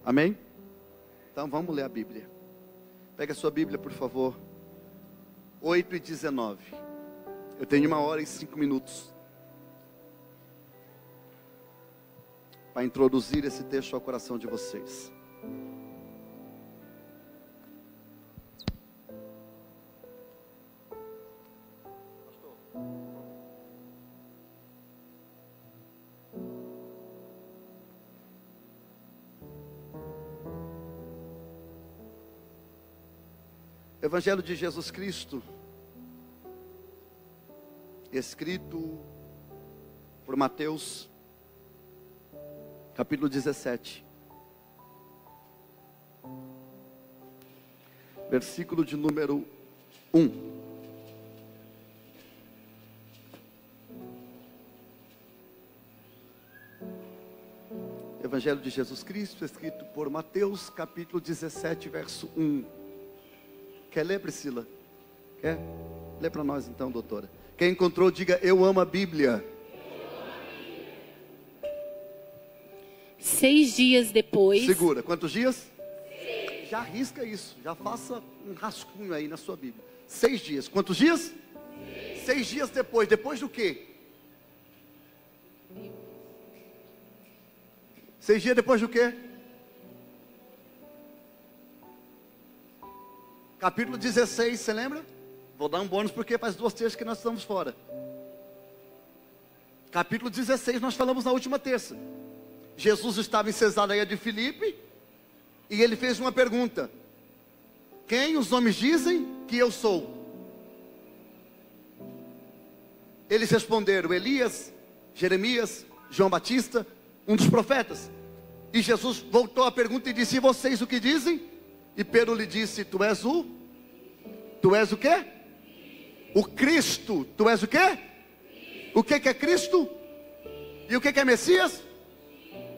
Amém? Então vamos ler a Bíblia. Pega a sua Bíblia, por favor. 8:19. Eu tenho 1h05 para introduzir esse texto ao coração de vocês. Evangelho de Jesus Cristo, escrito por Mateus, capítulo 17, versículo de número 1. Evangelho de Jesus Cristo, escrito por Mateus, capítulo 17, verso 1. Quer ler, Priscila? Quer? Lê para nós então, doutora. Quem encontrou, diga: eu amo a Bíblia. 6 dias depois. Segura, quantos dias? 6. Já risca isso, já faça um rascunho aí na sua Bíblia. 6 dias, quantos dias? 6 dias depois, depois do quê? 6 dias depois do quê? Capítulo 16, você lembra? Vou dar um bônus porque faz 2 terças que nós estamos fora. Capítulo 16, nós falamos na última terça. Jesus estava em Cesareia de Filipe e ele fez uma pergunta: quem os homens dizem que eu sou? Eles responderam: Elias, Jeremias, João Batista, um dos profetas. E Jesus voltou a pergunta e disse: e vocês o que dizem? E Pedro lhe disse: tu és o quê? O Cristo. Tu és o quê? O que é Cristo? E o que é Messias?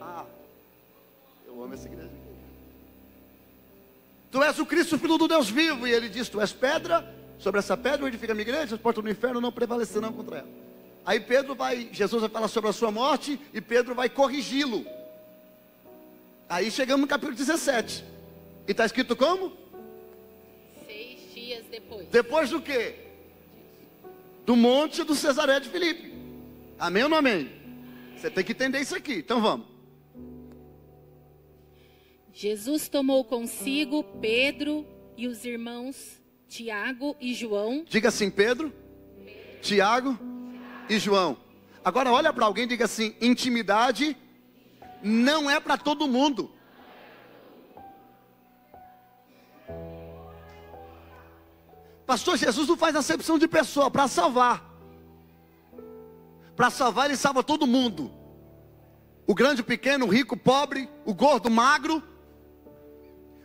Ah, eu amo essa igreja. Tu és o Cristo, filho do Deus vivo. E ele diz: tu és pedra, sobre essa pedra eu edifico a minha igreja, as portas do inferno não prevalecerão contra ela. Aí Jesus vai falar sobre a sua morte e Pedro vai corrigi-lo. Aí chegamos no capítulo 17. E está escrito como? 6 dias depois. Depois do quê? Do monte do Cesareia de Filipe. Amém ou não amém? Você tem que entender isso aqui. Então vamos. Jesus tomou consigo Pedro e os irmãos Tiago e João. Diga assim: Pedro, Tiago e João. Agora olha para alguém e diga assim: intimidade não é para todo mundo. Pastor, Jesus não faz acepção de pessoa para salvar. Para salvar, ele salva todo mundo. O grande, o pequeno, o rico, o pobre, o gordo, o magro.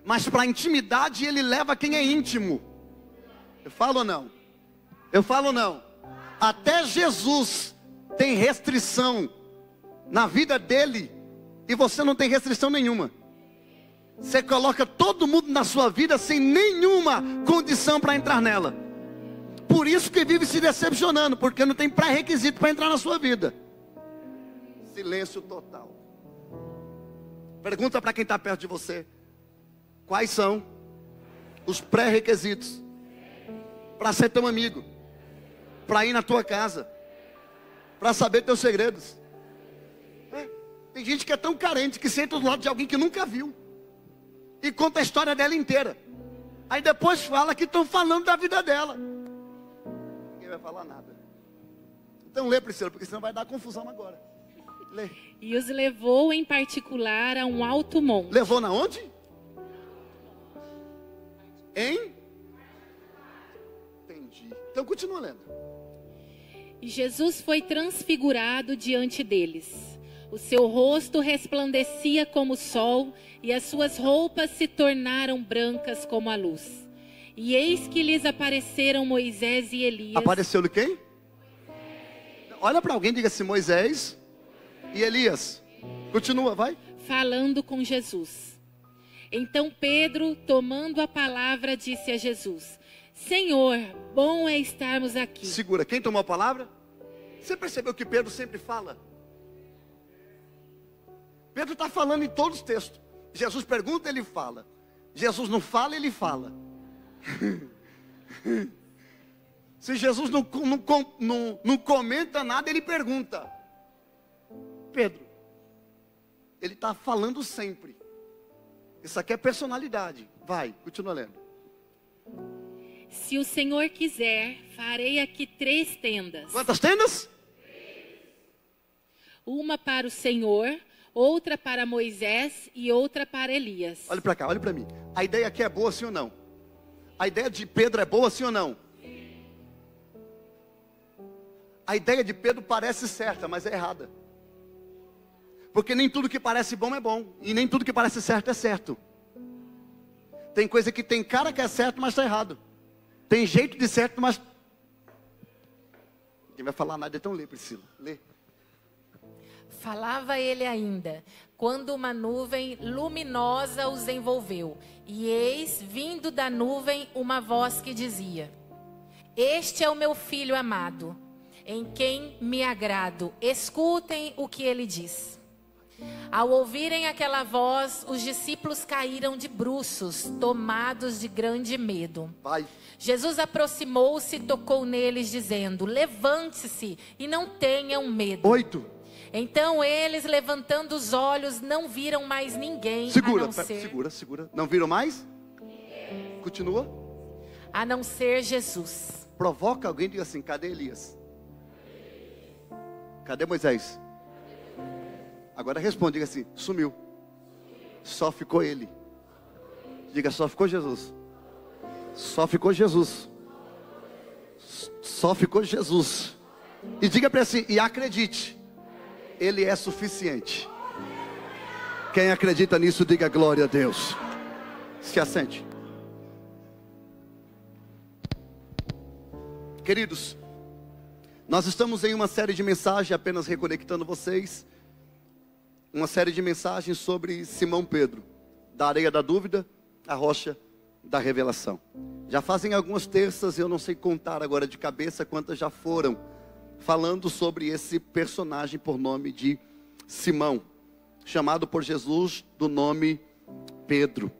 Mas para a intimidade, ele leva quem é íntimo. Eu falo ou não? Eu falo ou não? Até Jesus tem restrição na vida dele. E você não tem restrição nenhuma. Você coloca todo mundo na sua vida sem nenhuma condição para entrar nela. Por isso que vive se decepcionando, porque não tem pré-requisito para entrar na sua vida. Silêncio total. Pergunta para quem está perto de você: quais são os pré-requisitos para ser teu amigo, para ir na tua casa, para saber teus segredos? Tem gente que é tão carente que senta do lado de alguém que nunca viu e conta a história dela inteira. Aí depois fala que estão falando da vida dela. Ninguém vai falar nada. Então lê, Priscila, porque senão vai dar confusão agora. Lê. E os levou em particular a um alto monte. Levou na onde? Entendi. Então continua lendo. E Jesus foi transfigurado diante deles. O seu rosto resplandecia como o sol, e as suas roupas se tornaram brancas como a luz. E eis que lhes apareceram Moisés e Elias. Apareceu-lhe quem? Olha para alguém e diga assim: Moisés e Elias. Continua, vai. Falando com Jesus. Então Pedro, tomando a palavra, disse a Jesus: Senhor, bom é estarmos aqui. Segura, quem tomou a palavra? Você percebeu que Pedro sempre fala? Pedro está falando em todos os textos. Jesus pergunta, ele fala. Jesus não fala, ele fala. Se Jesus não comenta nada, ele pergunta. Pedro, ele está falando sempre. Isso aqui é personalidade. Vai, continua lendo. Se o Senhor quiser, farei aqui 3 tendas. Quantas tendas? Uma para o Senhor, outra para Moisés e outra para Elias. Olha para cá, olha para mim. A ideia aqui é boa, sim ou não? A ideia de Pedro é boa, sim ou não? A ideia de Pedro parece certa, mas é errada. Porque nem tudo que parece bom é bom. E nem tudo que parece certo é certo. Tem coisa que tem cara que é certo, mas está errado. Tem jeito de certo, mas... Quem vai falar nada, então lê, Priscila. Lê. Falava ele ainda, quando uma nuvem luminosa os envolveu. E eis, vindo da nuvem, uma voz que dizia: Este é o meu filho amado, em quem me agrado. Escutem o que ele diz. Ao ouvirem aquela voz, os discípulos caíram de bruços, tomados de grande medo. Vai. Jesus aproximou-se e tocou neles, dizendo: Levante-se e não tenham medo. 8. Então eles, levantando os olhos, não viram mais ninguém. Segura, a não ser... segura. Não viram mais? Continua. A não ser Jesus. Provoca alguém e diga assim: cadê Elias? Cadê Moisés? Agora responde, diga assim: sumiu. Só ficou ele. Diga: só ficou Jesus. Só ficou Jesus. Só ficou Jesus. E diga para assim: e acredite, ele é suficiente. Quem acredita nisso, diga glória a Deus. Se assente. Queridos, nós estamos em uma série de mensagens, apenas reconectando vocês. Uma série de mensagens sobre Simão Pedro, da areia da dúvida, a rocha da revelação. Já fazem algumas terças, eu não sei contar agora de cabeça quantas já foram, falando sobre esse personagem por nome de Simão, chamado por Jesus do nome Pedro.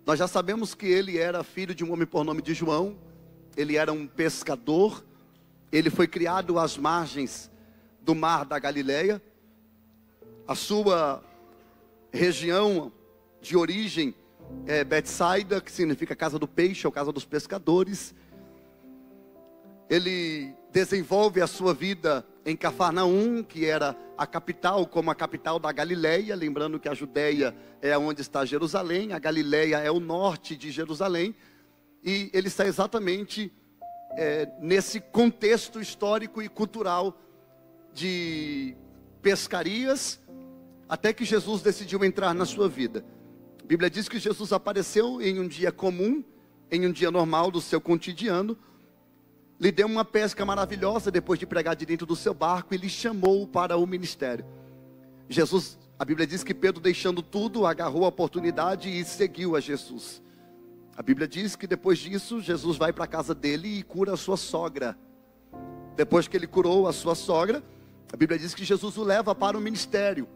Nós já sabemos que ele era filho de um homem por nome de João, ele era um pescador, ele foi criado às margens do mar da Galileia. A sua região de origem é Betsaida, que significa casa do peixe ou casa dos pescadores. Ele desenvolve a sua vida em Cafarnaum, que era a capital, como a capital da Galileia. Lembrando que a Judeia é onde está Jerusalém, a Galileia é o norte de Jerusalém. E ele está exatamente nesse contexto histórico e cultural de pescarias, até que Jesus decidiu entrar na sua vida. A Bíblia diz que Jesus apareceu em um dia comum, em um dia normal do seu cotidiano, lhe deu uma pesca maravilhosa depois de pregar de dentro do seu barco e lhe chamou para o ministério. Jesus, a Bíblia diz que Pedro, deixando tudo, agarrou a oportunidade e seguiu a Jesus. A Bíblia diz que depois disso, Jesus vai para a casa dele e cura a sua sogra. Depois que ele curou a sua sogra, a Bíblia diz que Jesus o leva para o ministério.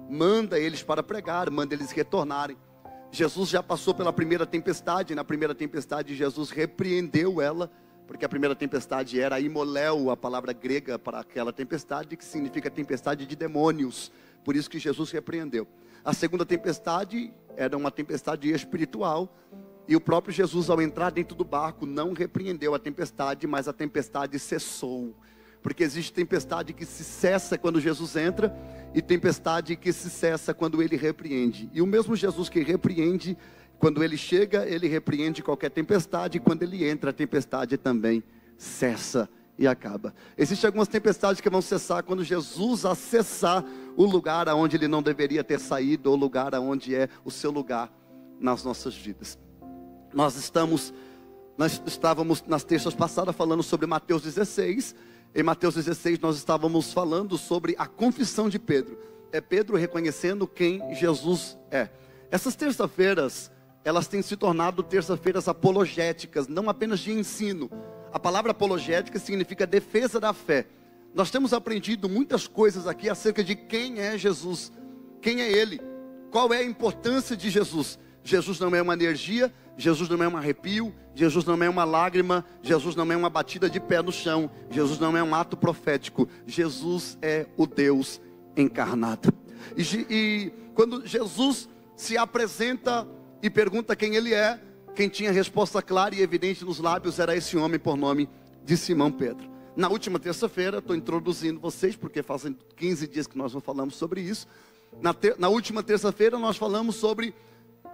Manda eles para pregar, manda eles retornarem. Jesus já passou pela primeira tempestade. Na primeira tempestade Jesus repreendeu ela, porque a primeira tempestade era imoléu, a palavra grega para aquela tempestade, que significa tempestade de demônios. Por isso que Jesus repreendeu. A segunda tempestade era uma tempestade espiritual, e o próprio Jesus, ao entrar dentro do barco, não repreendeu a tempestade, mas a tempestade cessou. Porque existe tempestade que se cessa quando Jesus entra, e tempestade que se cessa quando ele repreende. E o mesmo Jesus que repreende, quando ele chega, ele repreende qualquer tempestade, e quando ele entra, a tempestade também cessa e acaba. Existem algumas tempestades que vão cessar quando Jesus acessar o lugar aonde ele não deveria ter saído, ou o lugar aonde é o seu lugar nas nossas vidas. Nós estávamos nas terças passadas falando sobre Mateus 16. Em Mateus 16 nós estávamos falando sobre a confissão de Pedro. É Pedro reconhecendo quem Jesus é. Essas terças-feiras, elas têm se tornado terças-feiras apologéticas, não apenas de ensino. A palavra apologética significa defesa da fé. Nós temos aprendido muitas coisas aqui acerca de quem é Jesus, quem é Ele, qual é a importância de Jesus? Jesus não é uma energia, Jesus não é um arrepio, Jesus não é uma lágrima, Jesus não é uma batida de pé no chão, Jesus não é um ato profético, Jesus é o Deus encarnado. E quando Jesus se apresenta e pergunta quem ele é, quem tinha resposta clara e evidente nos lábios era esse homem por nome de Simão Pedro. Na última terça-feira, estou introduzindo vocês, porque fazem 15 dias que nós não falamos sobre isso. Na última terça-feira nós falamos sobre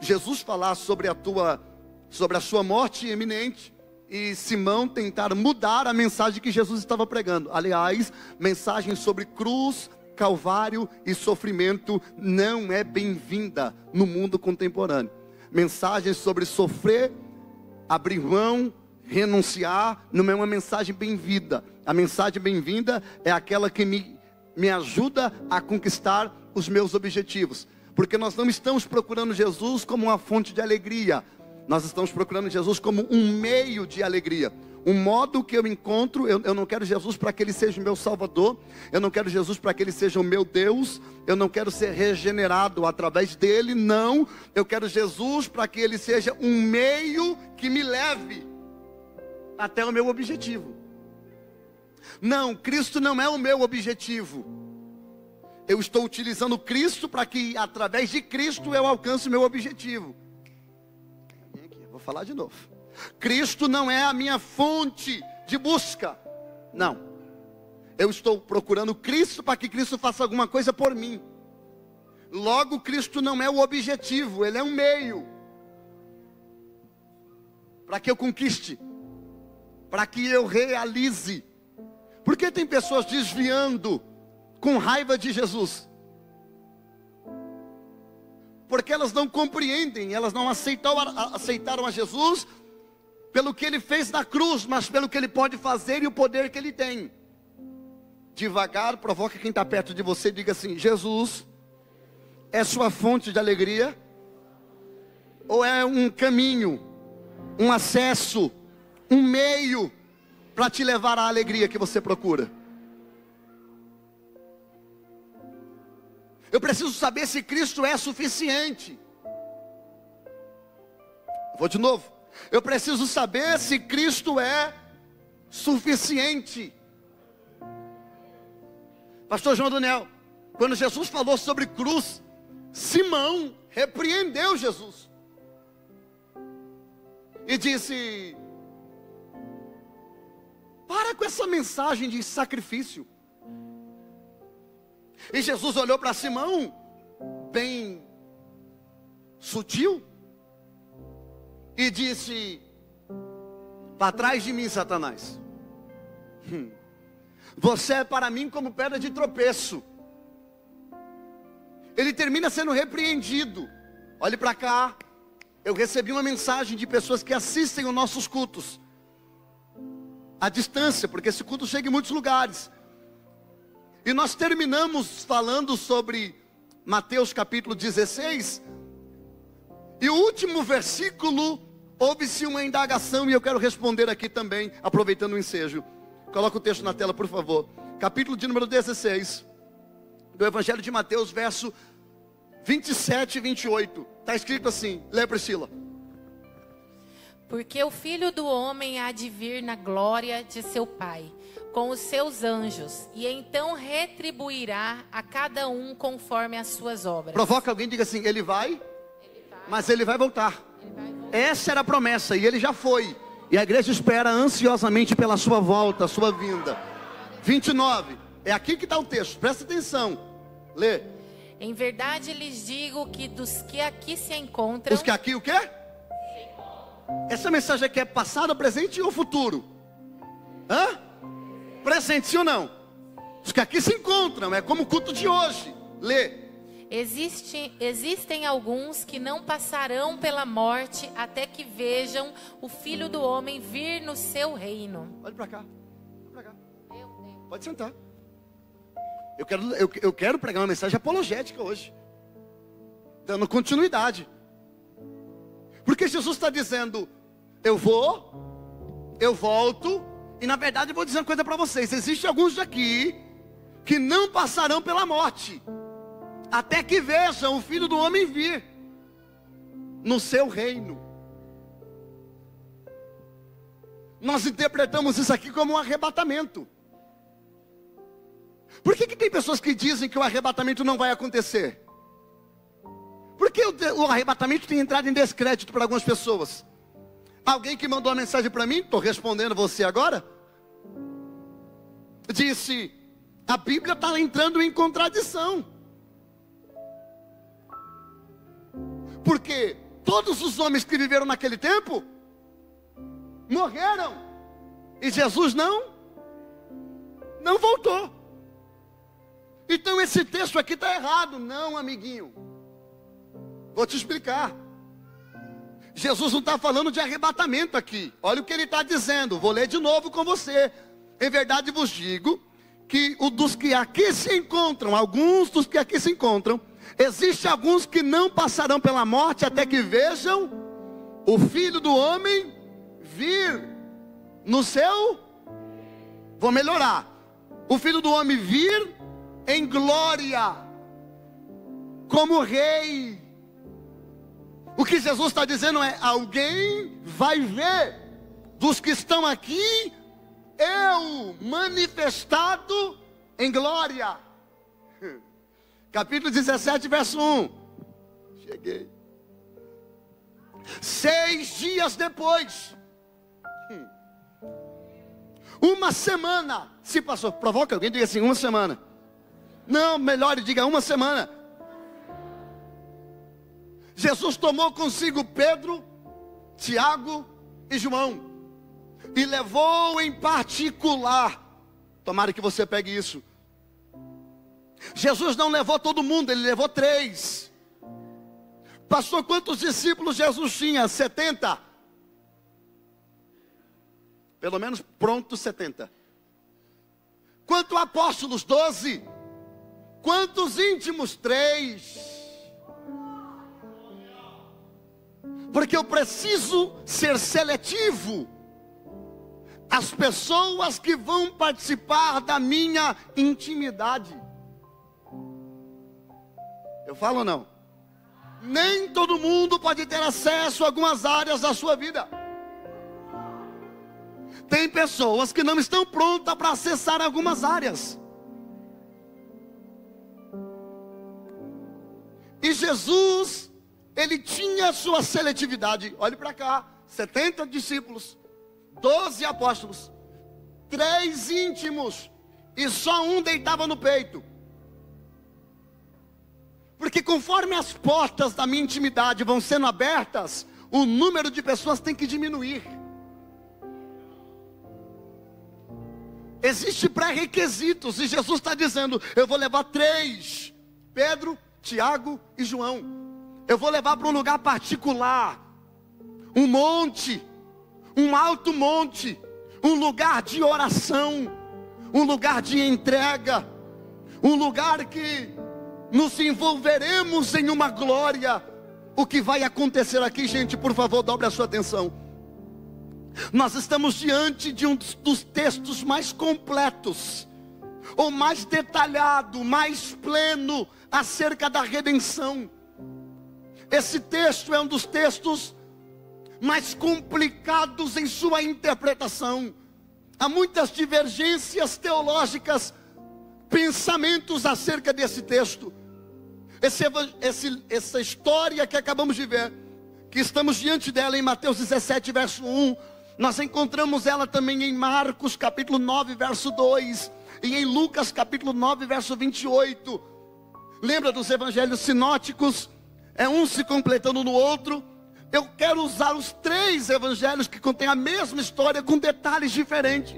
Jesus falar sobre a sua morte iminente e Simão tentar mudar a mensagem que Jesus estava pregando. Aliás, mensagem sobre cruz, calvário e sofrimento não é bem-vinda no mundo contemporâneo. Mensagem sobre sofrer, abrir mão, renunciar, não é uma mensagem bem-vinda. A mensagem bem-vinda é aquela que me ajuda a conquistar os meus objetivos. Porque nós não estamos procurando Jesus como uma fonte de alegria. Nós estamos procurando Jesus como um meio de alegria. Um modo que eu encontro, eu não quero Jesus para que Ele seja o meu Salvador. Eu não quero Jesus para que Ele seja o meu Deus. Eu não quero ser regenerado através dEle, não. Eu quero Jesus para que Ele seja um meio que me leve até o meu objetivo. Não, Cristo não é o meu objetivo. Eu estou utilizando Cristo para que através de Cristo eu alcance o meu objetivo. Vou falar de novo. Cristo não é a minha fonte de busca. Não. Eu estou procurando Cristo para que Cristo faça alguma coisa por mim. Logo, Cristo não é o objetivo, Ele é um meio. Para que eu conquiste. Para que eu realize. Porque tem pessoas desviando com raiva de Jesus? Porque elas não compreendem, elas não aceitaram a Jesus pelo que Ele fez na cruz, mas pelo que Ele pode fazer e o poder que Ele tem. Devagar, provoca quem está perto de você e diga assim: Jesus é sua fonte de alegria? Ou é um caminho, um acesso, um meio para te levar à alegria que você procura? Eu preciso saber se Cristo é suficiente. Vou de novo. Eu preciso saber se Cristo é suficiente. Pastor João Daniel, quando Jesus falou sobre cruz, Simão repreendeu Jesus. E disse: para com essa mensagem de sacrifício. E Jesus olhou para Simão, bem sutil, e disse: para trás de mim, Satanás. Você é para mim como pedra de tropeço. Ele termina sendo repreendido. Olhe para cá. Eu recebi uma mensagem de pessoas que assistem os nossos cultos à distância, porque esse culto chega em muitos lugares. E nós terminamos falando sobre Mateus capítulo 16. E o último versículo, houve-se uma indagação, e eu quero responder aqui também, aproveitando o ensejo. Coloca o texto na tela, por favor. Capítulo de número 16 do Evangelho de Mateus, verso 27 e 28. Está escrito assim, lê, Priscila. Porque o Filho do Homem há de vir na glória de seu Pai, com os seus anjos, e então retribuirá a cada um conforme as suas obras. Provoca alguém e diga assim: ele vai, mas ele vai voltar. Essa era a promessa e ele já foi. E a igreja espera ansiosamente pela sua volta, a sua vinda. 29, é aqui que está o texto, presta atenção. Lê. Em verdade lhes digo que dos que aqui se encontram... Os que aqui o quê? Essa mensagem aqui é passado, presente ou futuro? Hã? Presente, sim ou não? Os que aqui se encontram, é como o culto de hoje. Lê. Existem alguns que não passarão pela morte até que vejam o Filho do Homem vir no seu reino. Olha para cá. Pode sentar. Eu quero pregar uma mensagem apologética hoje, dando continuidade. Porque Jesus está dizendo: eu vou, eu volto. E na verdade eu vou dizer uma coisa para vocês: existem alguns daqui que não passarão pela morte até que vejam o Filho do Homem vir no seu reino. Nós interpretamos isso aqui como um arrebatamento. Por que tem pessoas que dizem que o arrebatamento não vai acontecer? Porque o arrebatamento tem entrado em descrédito para algumas pessoas. Alguém que mandou uma mensagem para mim, estou respondendo você agora, disse: a Bíblia está entrando em contradição. Porque todos os homens que viveram naquele tempo morreram, e Jesus não voltou. Então esse texto aqui está errado. Não, amiguinho, vou te explicar. Jesus não está falando de arrebatamento aqui. Olha o que ele está dizendo. Vou ler de novo com você. Em verdade vos digo que dos que aqui se encontram, alguns dos que aqui se encontram, existem alguns que não passarão pela morte até que vejam o Filho do Homem vir no seu... Vou melhorar. O Filho do Homem vir em glória, como rei. O que Jesus está dizendo é: alguém vai ver dos que estão aqui, eu manifestado em glória. Capítulo 17, verso 1. Cheguei. 6 dias depois, uma semana se passou. Provoca alguém, diga assim: uma semana. Não, melhor diga uma semana. Jesus tomou consigo Pedro, Tiago e João e levou em particular. Tomara que você pegue isso. Jesus não levou todo mundo, ele levou 3. Pastor, quantos discípulos Jesus tinha? 70. Pelo menos pronto 70. Quantos apóstolos? 12. Quantos íntimos? 3. Porque eu preciso ser seletivo. As pessoas que vão participar da minha intimidade. Eu falo ou não? Nem todo mundo pode ter acesso a algumas áreas da sua vida. Tem pessoas que não estão prontas para acessar algumas áreas. E Jesus, ele tinha sua seletividade. Olhe para cá: 70 discípulos, 12 apóstolos, 3 íntimos, e só um deitava no peito. Porque conforme as portas da minha intimidade vão sendo abertas, o número de pessoas tem que diminuir. Existem pré-requisitos, e Jesus está dizendo: eu vou levar 3, Pedro, Tiago e João. Eu vou levar para um lugar particular, um monte, um alto monte, um lugar de oração, um lugar de entrega, um lugar que nos envolveremos em uma glória. O que vai acontecer aqui, gente, por favor, dobre a sua atenção. Nós estamos diante de um dos textos mais completos, ou mais detalhado, mais pleno, acerca da redenção. Esse texto é um dos textos mais complicados em sua interpretação. Há muitas divergências teológicas, pensamentos acerca desse texto. Essa história que acabamos de ver, que estamos diante dela em Mateus 17, verso 1, nós encontramos ela também em Marcos, capítulo 9, verso 2, e em Lucas, capítulo 9, verso 28. Lembra dos evangelhos sinóticos? É um se completando no outro. Eu quero usar os 3 evangelhos que contêm a mesma história, com detalhes diferentes.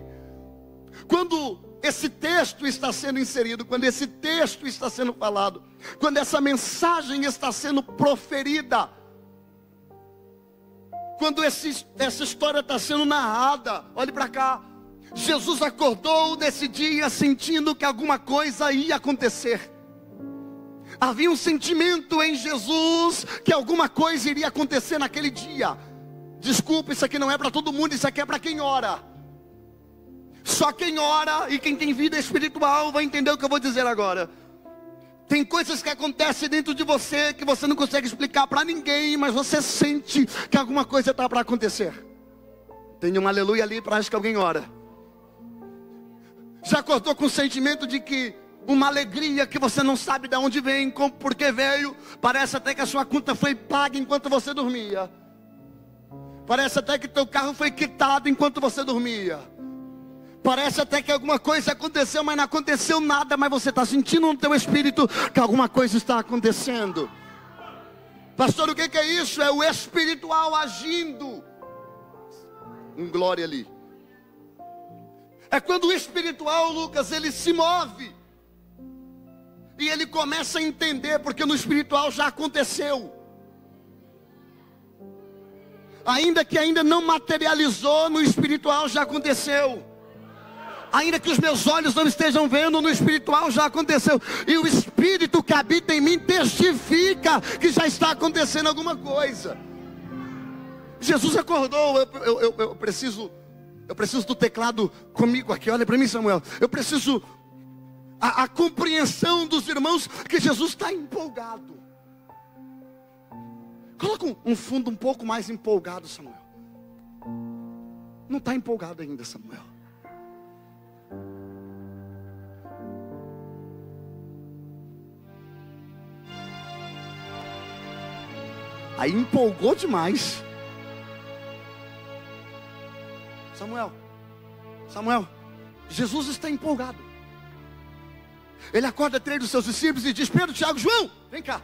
Quando esse texto está sendo inserido, quando esse texto está sendo falado, quando essa mensagem está sendo proferida, quando essa história está sendo narrada, olhe para cá. Jesus acordou nesse dia sentindo que alguma coisa ia acontecer. Havia um sentimento em Jesus que alguma coisa iria acontecer naquele dia. Desculpa, isso aqui não é para todo mundo, isso aqui é para quem ora. Só quem ora e quem tem vida espiritual vai entender o que eu vou dizer agora. Tem coisas que acontecem dentro de você que você não consegue explicar para ninguém, mas você sente que alguma coisa está para acontecer. Tem um aleluia ali para que alguém ora. Já acordou com o sentimento de que uma alegria que você não sabe de onde vem, como, por que veio? Parece até que a sua conta foi paga enquanto você dormia. Parece até que teu carro foi quitado enquanto você dormia. Parece até que alguma coisa aconteceu, mas não aconteceu nada, mas você está sentindo no teu espírito que alguma coisa está acontecendo. Pastor, o que é isso? É o espiritual agindo. Glória ali. É quando o espiritual, Lucas, ele se move. E ele começa a entender, porque no espiritual já aconteceu. Ainda que ainda não materializou, no espiritual já aconteceu. Ainda que os meus olhos não estejam vendo, no espiritual já aconteceu. E o Espírito que habita em mim testifica que já está acontecendo alguma coisa. Jesus acordou. Eu preciso do teclado comigo aqui. Olha para mim, Samuel. Eu preciso a compreensão dos irmãos que Jesus está empolgado. Coloca um fundo um pouco mais empolgado, Samuel. Não está empolgado ainda, Samuel. Aí empolgou demais. Samuel, Jesus está empolgado. Ele acorda 3 dos seus discípulos e diz: Pedro, Tiago, João, vem cá.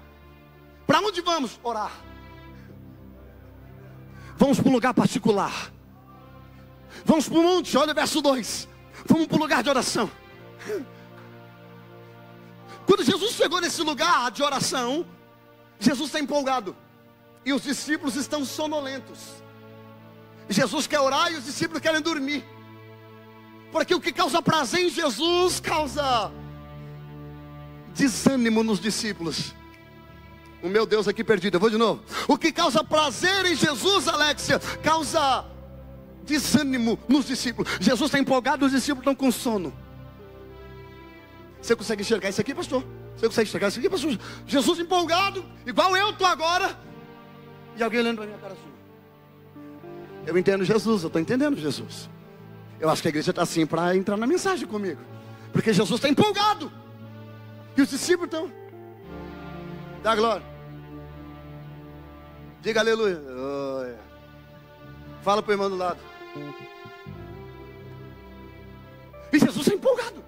Para onde vamos? Orar. Vamos para um lugar particular. Vamos para o monte, olha o verso 2. Vamos para um lugar de oração. Quando Jesus chegou nesse lugar de oração, Jesus está empolgado. E os discípulos estão sonolentos. Jesus quer orar e os discípulos querem dormir. Porque o que causa prazer em Jesus causa desânimo nos discípulos. O meu Deus aqui perdido, eu vou de novo. O que causa prazer em Jesus, Alexia, causa desânimo nos discípulos. Jesus está empolgado, os discípulos estão com sono. Você consegue enxergar isso aqui, pastor? Você consegue enxergar isso aqui, pastor? Jesus empolgado, igual eu estou agora. E alguém olhando para minha cara assim. Eu entendo Jesus, eu estou entendendo Jesus. Eu acho que a igreja está assim para entrar na mensagem comigo. Porque Jesus está empolgado. E os discípulos estão. Dá glória. Diga aleluia. Oh, yeah. Fala para o irmão do lado. E Jesus está empolgado.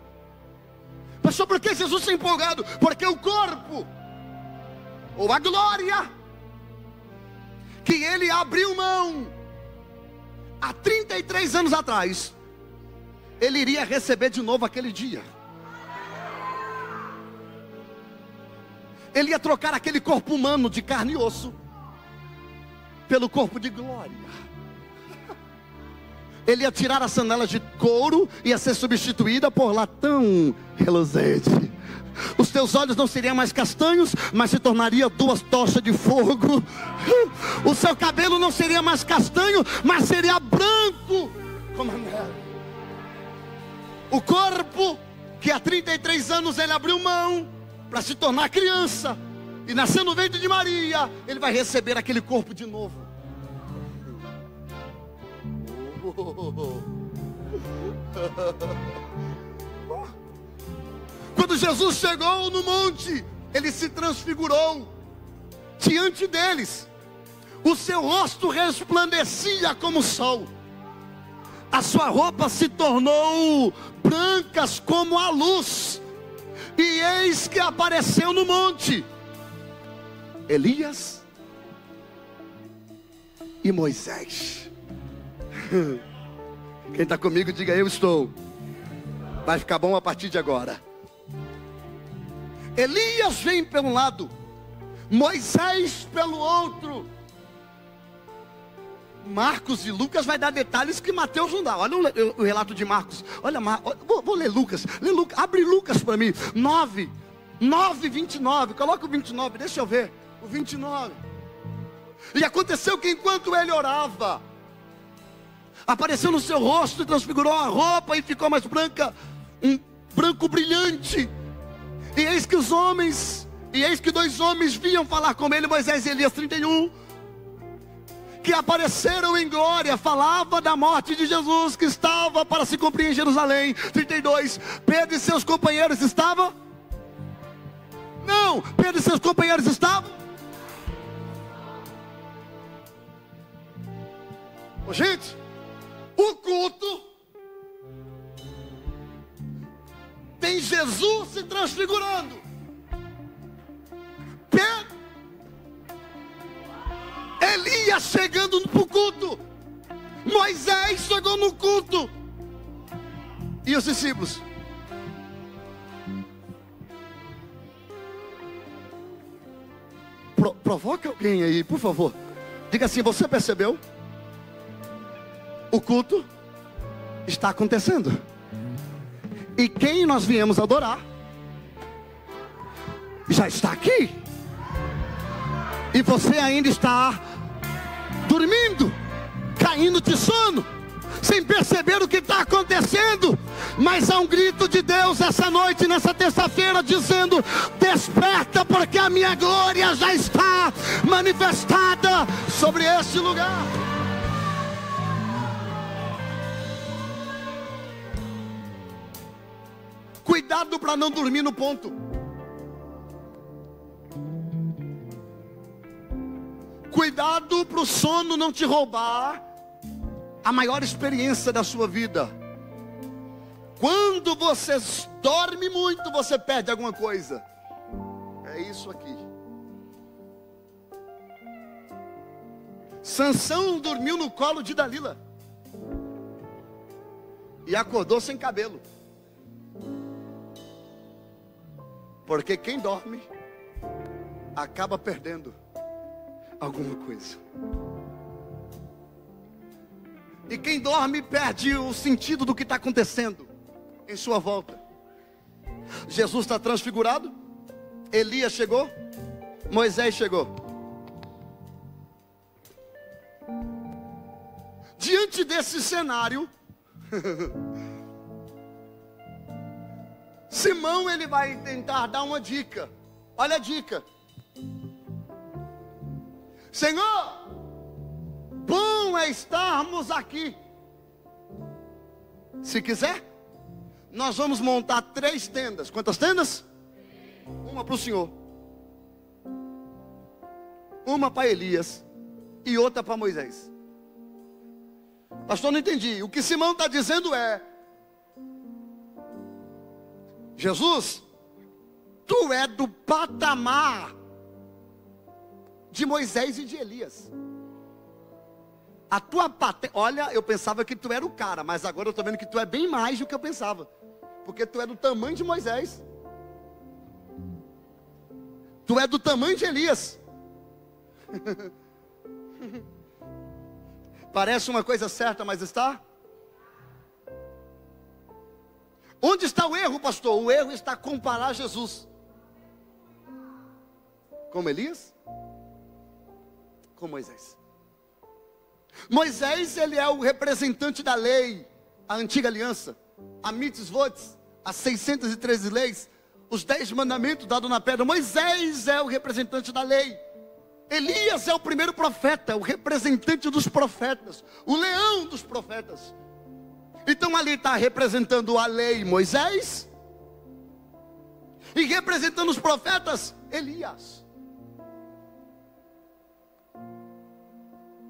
Pastor, por que Jesus está empolgado? Porque o corpo, ou a glória, que ele abriu mão há 33 anos atrás, ele iria receber de novo aquele dia. Ele ia trocar aquele corpo humano de carne e osso pelo corpo de glória. Ele ia tirar a sandália de couro e ia ser substituída por latão reluzente. Os teus olhos não seriam mais castanhos, mas se tornaria 2 tochas de fogo. O seu cabelo não seria mais castanho, mas seria branco como a neve. O corpo que há 33 anos ele abriu mão para se tornar criança e nascer no ventre de Maria, ele vai receber aquele corpo de novo. Quando Jesus chegou no monte, ele se transfigurou diante deles. O seu rosto resplandecia como o sol. A sua roupa se tornou brancas como a luz. E eis que apareceu no monte Elias e Moisés. Quem está comigo, diga: eu estou. Vai ficar bom a partir de agora. Elias vem pelo lado, Moisés pelo outro. Marcos e Lucas vai dar detalhes que Mateus não dá. Olha o relato de Marcos. Olha, vou ler Lucas. Abre Lucas para mim. 9, 29. Coloca o 29, deixa eu ver. O 29. E aconteceu que enquanto ele orava, apareceu no seu rosto, transfigurou a roupa e ficou mais branca, um branco brilhante. E eis que dois homens vinham falar com ele, Moisés e Elias, 31, que apareceram em glória, falava da morte de Jesus, que estava para se cumprir em Jerusalém. 32, Pedro e seus companheiros estavam? Não, Pedro e seus companheiros estavam? Gente, o culto tem Jesus se transfigurando, Pedro, Elias chegando para o culto, Moisés chegou no culto, e os discípulos? Provoque alguém aí, por favor. Diga assim: você percebeu? O culto está acontecendo. E quem nós viemos adorar já está aqui. E você ainda está dormindo, caindo de sono, sem perceber o que está acontecendo. Mas há um grito de Deus essa noite, nessa terça-feira, dizendo: desperta, porque a minha glória já está manifestada sobre este lugar. Cuidado para não dormir no ponto. Cuidado para o sono não te roubar a maior experiência da sua vida. Quando você dorme muito, você perde alguma coisa. É isso aqui. Sansão dormiu no colo de Dalila e acordou sem cabelo. Porque quem dorme acaba perdendo alguma coisa. E quem dorme perde o sentido do que está acontecendo em sua volta. Jesus está transfigurado, Elias chegou, Moisés chegou. Diante desse cenário, Simão, ele vai tentar dar uma dica. Olha a dica: Senhor, bom é estarmos aqui. Se quiser, nós vamos montar 3 tendas. Quantas tendas? Uma para o Senhor, uma para Elias e outra para Moisés. Pastor, não entendi. O que Simão está dizendo é: Jesus, tu é do patamar de Moisés e de Elias. A tua olha, eu pensava que tu era o cara, mas agora eu estou vendo que tu é bem mais do que eu pensava. Porque tu é do tamanho de Moisés. Tu é do tamanho de Elias. Parece uma coisa certa, mas está? Onde está o erro, pastor? O erro está comparar Jesus com Elias, com Moisés. Moisés, ele é o representante da lei, a antiga aliança, a mitzvot, as 613 leis, os 10 mandamentos dados na pedra. Moisés é o representante da lei. Elias é o primeiro profeta, o representante dos profetas, o leão dos profetas. Então ali está representando a lei Moisés, e representando os profetas Elias.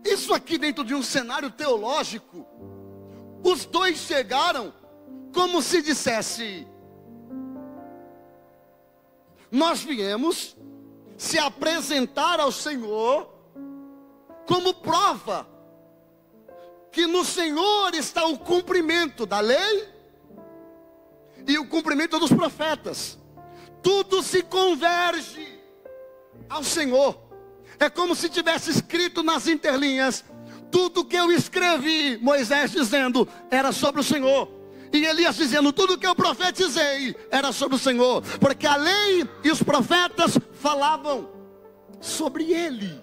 Isso aqui dentro de um cenário teológico, os dois chegaram como se dissesse: nós viemos se apresentar ao Senhor como prova que no Senhor está o cumprimento da lei e o cumprimento dos profetas. Tudo se converge ao Senhor. É como se tivesse escrito nas entrelinhas: tudo que eu escrevi, Moisés dizendo, era sobre o Senhor. E Elias dizendo, tudo que eu profetizei era sobre o Senhor. Porque a lei e os profetas falavam sobre ele.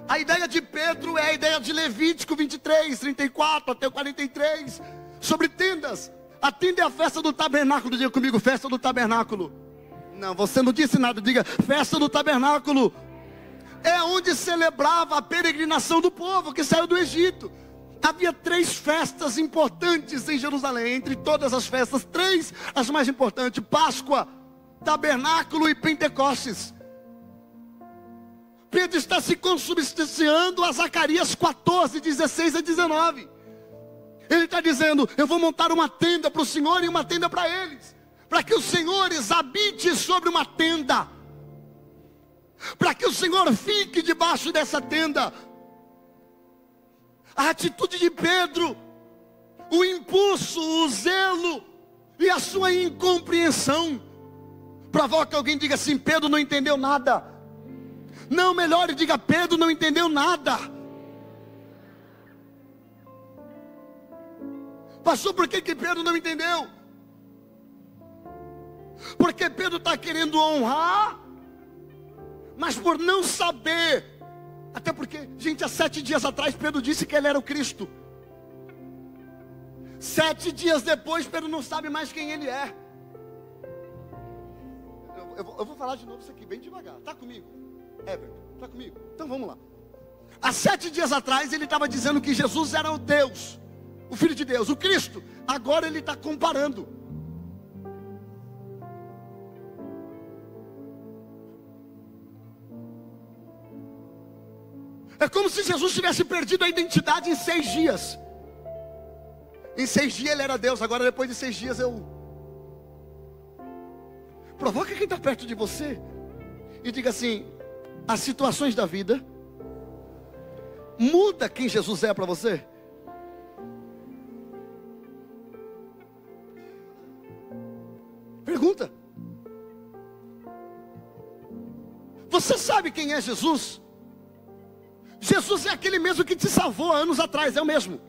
A ideia de Pedro é a ideia de Levítico 23, 34 até o 43, sobre tendas. A tenda é a festa do tabernáculo. Diga comigo, festa do tabernáculo. Não, você não disse nada. Diga, festa do tabernáculo. É onde celebrava a peregrinação do povo que saiu do Egito. Havia 3 festas importantes em Jerusalém. Entre todas as festas, 3 as mais importantes: Páscoa, Tabernáculo e Pentecostes. Pedro está se consubstanciando a Zacarias 14, 16 a 19. Ele está dizendo: eu vou montar uma tenda para o Senhor e uma tenda para eles, para que os senhores habitem sobre uma tenda, para que o Senhor fique debaixo dessa tenda. A atitude de Pedro, o impulso, o zelo e a sua incompreensão provoca que alguém diga assim: Pedro não entendeu nada. Não, melhor, diga: Pedro não entendeu nada. Pastor, por que Pedro não entendeu? Porque Pedro está querendo honrar, mas por não saber. Até porque, gente, há 7 dias atrás Pedro disse que ele era o Cristo. 7 dias depois Pedro não sabe mais quem ele é. Eu vou falar de novo isso aqui bem devagar. Está comigo? Everton, está comigo? Então vamos lá. Há 7 dias atrás ele estava dizendo que Jesus era o Deus, o Filho de Deus, o Cristo. Agora ele está comparando. É como se Jesus tivesse perdido a identidade em 6 dias. Em 6 dias ele era Deus. Agora depois de 6 dias provoca quem está perto de você e diga assim: as situações da vida muda quem Jesus é para você. Pergunta. Você sabe quem é Jesus? Jesus é aquele mesmo que te salvou há anos atrás, é o mesmo.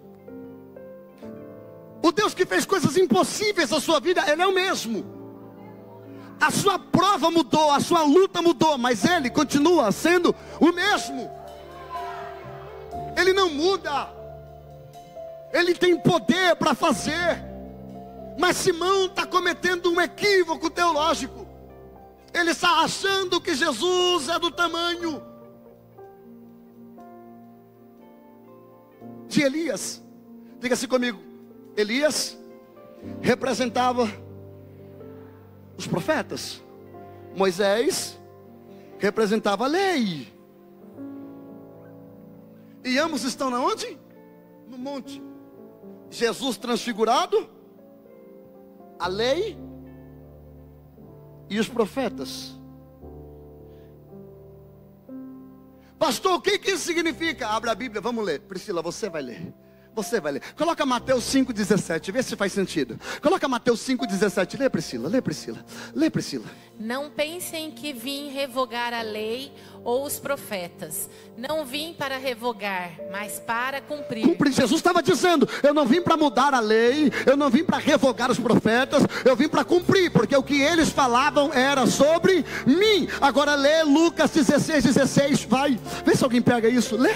O Deus que fez coisas impossíveis na sua vida, Ele é o mesmo. A sua prova mudou, a sua luta mudou, mas Ele continua sendo o mesmo. Ele não muda. Ele tem poder para fazer. Mas Simão está cometendo um equívoco teológico. Ele está achando que Jesus é do tamanho de Elias. Diga-se comigo: Elias representava os profetas. Moisés representava a lei. E ambos estão na onde? No monte. Jesus transfigurado, a lei e os profetas. Pastor, o que isso significa? Abra a Bíblia, vamos ler. Priscila, você vai ler. Você vai ler. Coloca Mateus 5,17, vê se faz sentido. Coloca Mateus 5,17. Lê, Priscila, lê, Priscila. Lê, Priscila. Não pensem que vim revogar a lei ou os profetas. Não vim para revogar, mas para cumprir. Cumprir. Jesus estava dizendo: eu não vim para mudar a lei, eu não vim para revogar os profetas, eu vim para cumprir, porque o que eles falavam era sobre mim. Agora lê Lucas 16:16, vai. Vê se alguém pega isso, lê.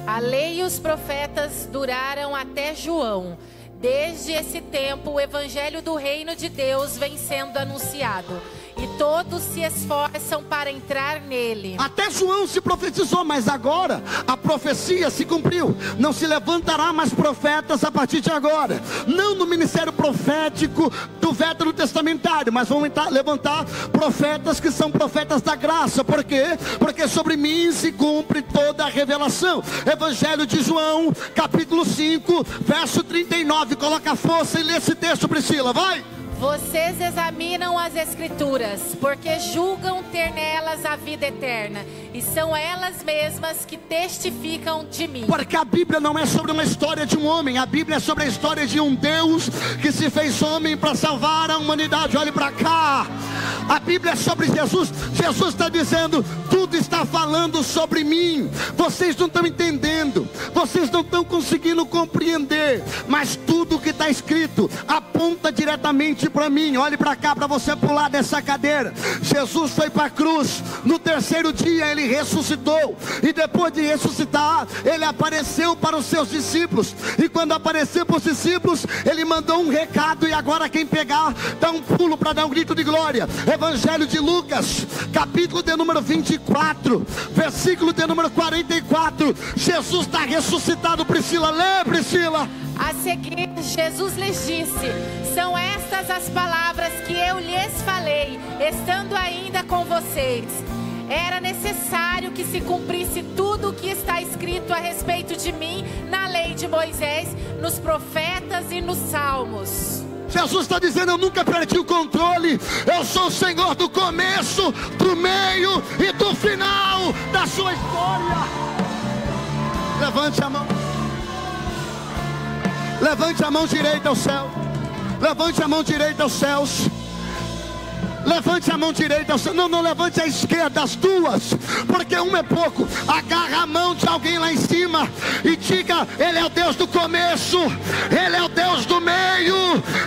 A lei e os profetas duraram até João. Desde esse tempo, o evangelho do reino de Deus vem sendo anunciado, e todos se esforçam para entrar nele. Até João se profetizou, mas agora a profecia se cumpriu. Não se levantará mais profetas a partir de agora. Não no ministério profético do Velho Testamentário, mas vão levantar profetas que são profetas da graça. Por quê? Porque sobre mim se cumpre toda a revelação. Evangelho de João, capítulo 5, verso 39. Coloca a força e lê esse texto, Priscila, vai. Vocês examinam as escrituras, porque julgam ter nelas a vida eterna, e são elas mesmas que testificam de mim. Porque a Bíblia não é sobre uma história de um homem, a Bíblia é sobre a história de um Deus que se fez homem para salvar a humanidade. Olhe para cá. A Bíblia é sobre Jesus. Jesus está dizendo: tudo está falando sobre mim. Vocês não estão entendendo, vocês não estão conseguindo compreender, mas tudo que está está escrito, aponta diretamente para mim. Olhe para cá, para você pular dessa cadeira. Jesus foi para a cruz, no terceiro dia ele ressuscitou, e depois de ressuscitar, ele apareceu para os seus discípulos, e quando apareceu para os discípulos, ele mandou um recado, e agora quem pegar, dá um pulo para dar um grito de glória. Evangelho de Lucas, capítulo de número 24, versículo de número 44, Jesus está ressuscitado. Priscila, lê, Priscila. A seguir, Jesus lhes disse: são estas as palavras que eu lhes falei, estando ainda com vocês. Era necessário que se cumprisse tudo o que está escrito a respeito de mim na lei de Moisés, nos profetas e nos salmos. Jesus está dizendo: eu nunca perdi o controle. Eu sou o Senhor do começo, do meio e do final da sua história. Levante a mão. Levante a mão direita ao céu. Levante a mão direita aos céus. Levante a mão direita ao céu. Não, não levante a esquerda, as duas, porque uma é pouco. Agarra a mão de alguém lá em cima e diga: Ele é o Deus do começo, Ele é o Deus do meio,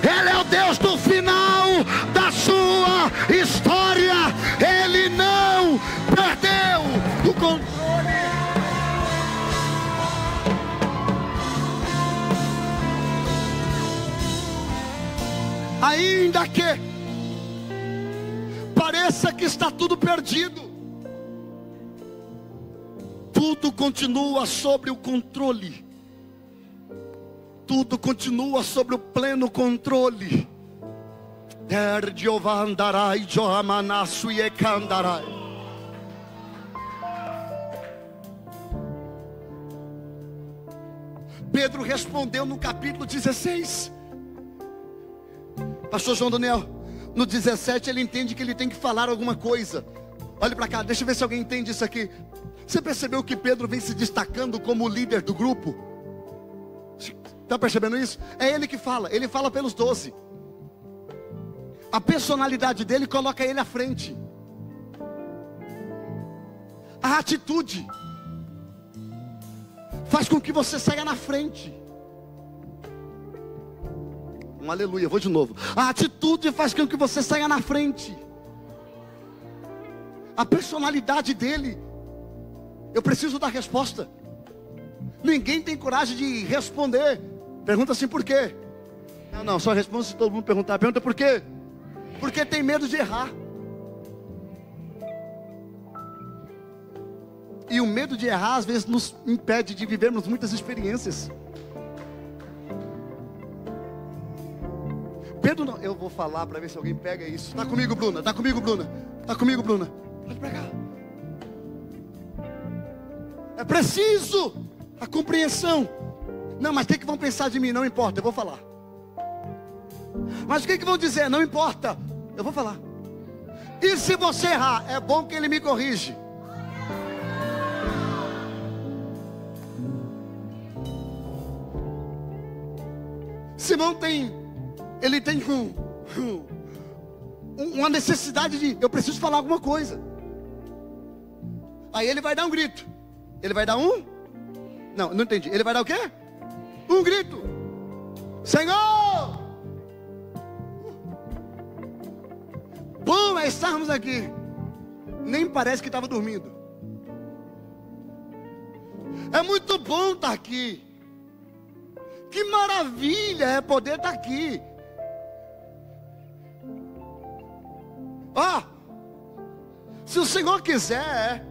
Ele é o Deus do final da sua história. Ele não perdeu o controle. Ainda que pareça que está tudo perdido, tudo continua sob o controle. Tudo continua sob o pleno controle. Pedro respondeu no capítulo 16. Pastor João Daniel, no 17 ele entende que ele tem que falar alguma coisa. Olhe para cá, deixa eu ver se alguém entende isso aqui. Você percebeu que Pedro vem se destacando como líder do grupo? Está percebendo isso? É ele que fala, ele fala pelos 12. A personalidade dele coloca ele à frente. A atitude faz com que você saia na frente. Um aleluia, vou de novo. A atitude faz com que você saia na frente. A personalidade dele. Eu preciso dar resposta. Ninguém tem coragem de responder. Pergunta assim, por quê? Não, só responde se todo mundo perguntar. Pergunta por quê? Porque tem medo de errar. E o medo de errar às vezes nos impede de vivermos muitas experiências. Pedro não, eu vou falar para ver se alguém pega isso. Está comigo, Bruna? Está comigo, Bruna? Está comigo, Bruna? Pode pegar. É preciso a compreensão. Não, mas o que vão pensar de mim? Não importa, eu vou falar. Mas o que vão dizer? Não importa, eu vou falar. E se você errar, é bom que ele me corrige. Simão ele tem uma necessidade de, eu preciso falar alguma coisa. Aí ele vai dar um grito. Ele vai dar um? Não entendi. Ele vai dar o quê? Um grito. Senhor! Bom é estarmos aqui. Nem parece que estava dormindo. É muito bom estar aqui. Que maravilha é poder estar aqui. Se o Senhor quiser,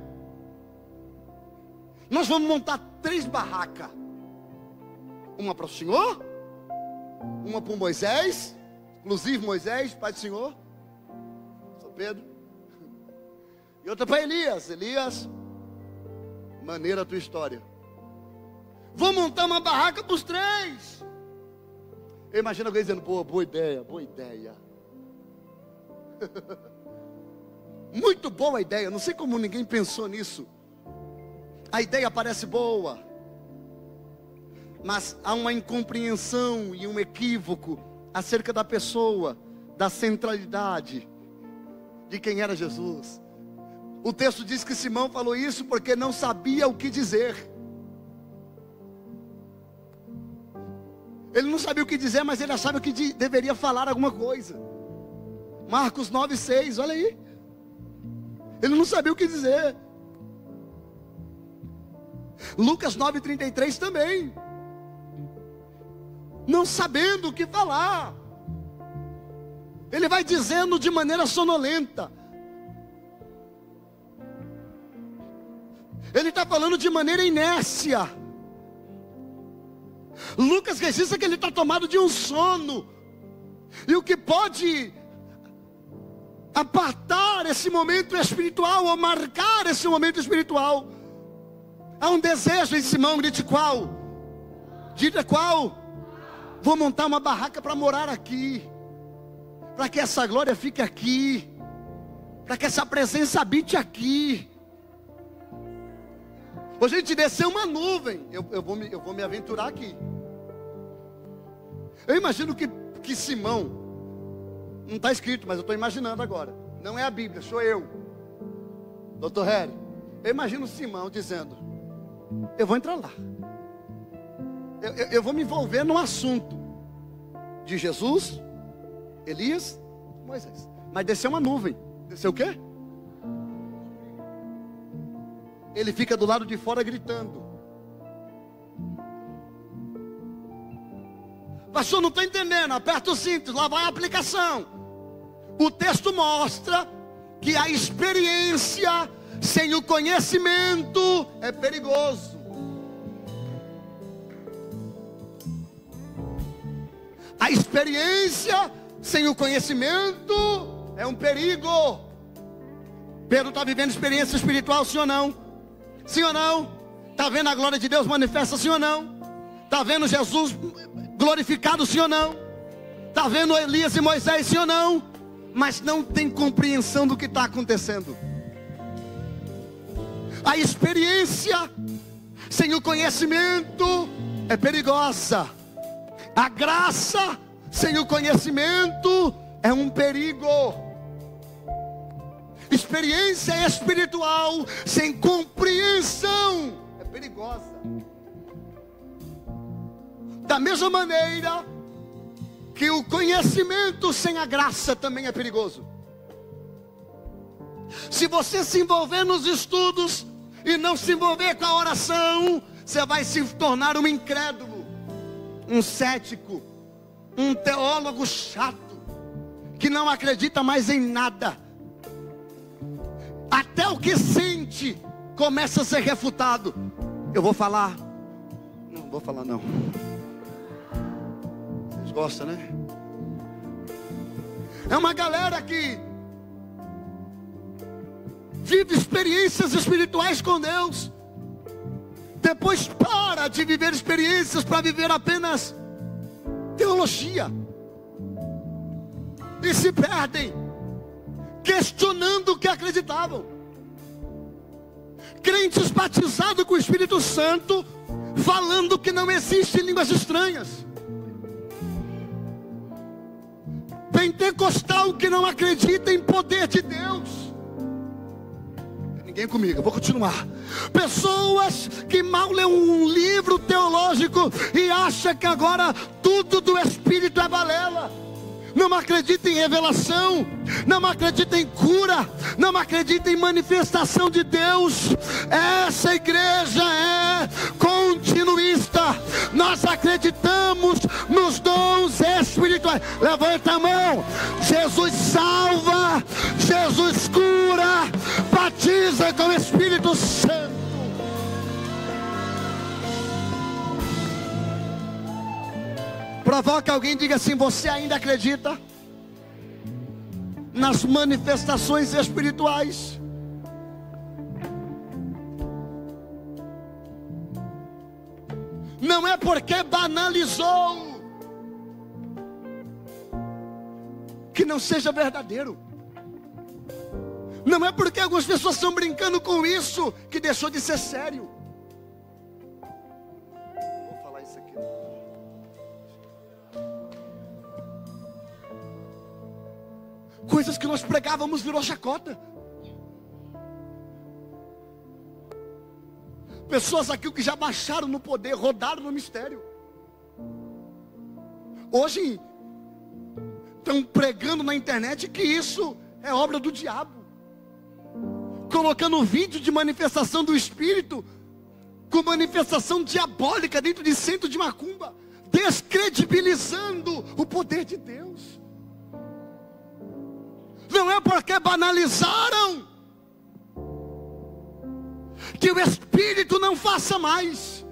nós vamos montar 3 barracas. Uma para o Senhor, uma para o Moisés, inclusive Moisés, pai do Senhor, São Pedro, e outra para Elias. Elias, maneira a tua história. Vou montar uma barraca para os 3. Eu imagino alguém dizendo, pô, boa ideia, boa ideia. Muito boa ideia, não sei como ninguém pensou nisso. A ideia parece boa, mas há uma incompreensão e um equívoco acerca da pessoa, da centralidade de quem era Jesus. O texto diz que Simão falou isso porque não sabia o que dizer. Ele não sabia o que dizer, mas ele achava que deveria falar alguma coisa. Marcos 9:6, olha aí. Ele não sabia o que dizer. Lucas 9:33 também. Não sabendo o que falar. Ele vai dizendo de maneira sonolenta. Ele está falando de maneira inércia. Lucas registra que ele está tomado de um sono. E o que pode apartar esse momento espiritual, ou marcar esse momento espiritual, há um desejo em Simão, grite qual? Diga qual? Vou montar uma barraca para morar aqui, para que essa glória fique aqui, para que essa presença habite aqui. Hoje a gente desceu uma nuvem. Eu vou me aventurar aqui. Eu imagino que Simão, não está escrito, mas eu estou imaginando agora. Não é a Bíblia, sou eu, Dr. Harry. Eu imagino Simão dizendo: eu vou entrar lá. Eu vou me envolver no assunto de Jesus, Elias, Moisés. Mas desceu uma nuvem. Desceu o quê? Ele fica do lado de fora gritando. Pastor, não estou entendendo. Aperta o cinto, lá vai a aplicação. O texto mostra que a experiência sem o conhecimento é perigoso. A experiência sem o conhecimento é um perigo. Pedro está vivendo experiência espiritual, sim ou não? Sim ou não? Está vendo a glória de Deus manifesta, sim ou não? Está vendo Jesus glorificado, sim ou não? Está vendo Elias e Moisés, sim ou não? Mas não tem compreensão do que está acontecendo. A experiência sem o conhecimento é perigosa. A graça sem o conhecimento é um perigo. Experiência espiritual sem compreensão é perigosa. Da mesma maneira que o conhecimento sem a graça também é perigoso. Se você se envolver nos estudos e não se envolver com a oração, você vai se tornar um incrédulo, um cético, um teólogo chato, que não acredita mais em nada. Até o que sente começa a ser refutado. Eu vou falar? Não vou falar não. Vocês gostam, né? É uma galera que vive experiências espirituais com Deus, depois para de viver experiências para viver apenas teologia, e se perdem questionando o que acreditavam. Crentes batizados com o Espírito Santo, falando que não existe línguas estranhas. Pentecostal que não acredita em poder de Deus. Ninguém comigo, eu vou continuar. Pessoas que mal lêem um livro teológico e acham que agora tudo do Espírito é balela. Não acredita em revelação, não acredita em cura, não acredita em manifestação de Deus. Essa igreja é continuista. Nós acreditamos nos dons espirituais. Levanta a mão. Jesus salva, Jesus cura, batiza com o Espírito Santo. Provoca alguém, diga assim: você ainda acredita nas manifestações espirituais? Não é porque banalizou que não seja verdadeiro. Não é porque algumas pessoas estão brincando com isso que deixou de ser sério. Vou falar isso aqui. Coisas que nós pregávamos virou chacota. Pessoas aqui que já baixaram no poder, rodaram no mistério. Hoje estão pregando na internet que isso é obra do diabo, colocando vídeo de manifestação do Espírito com manifestação diabólica dentro de centro de macumba, descredibilizando o poder de Deus. Não é porque banalizaram que o Espírito não faça mais.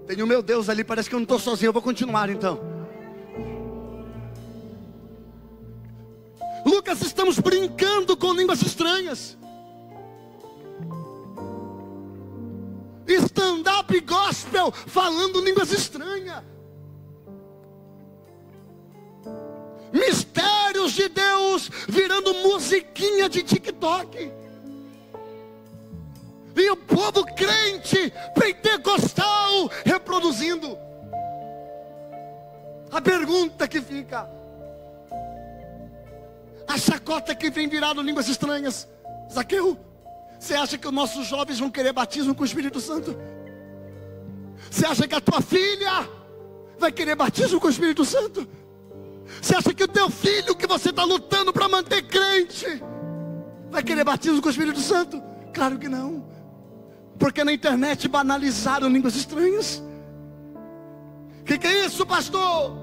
Tem o meu Deus ali, parece que eu não estou sozinho. Eu vou continuar então. Lucas, estamos brincando com línguas estranhas. Stand-up gospel falando línguas estranhas. Mistérios de Deus virando musiquinha de TikTok. E o povo crente, pentecostal, reproduzindo. A pergunta que fica: a chacota que vem virado línguas estranhas. Zaqueu, você acha que os nossos jovens vão querer batismo com o Espírito Santo? Você acha que a tua filha vai querer batismo com o Espírito Santo? Você acha que o teu filho, que você está lutando para manter crente, vai querer batismo com o Espírito Santo? Claro que não. Porque na internet banalizaram línguas estranhas. Que é isso, pastor?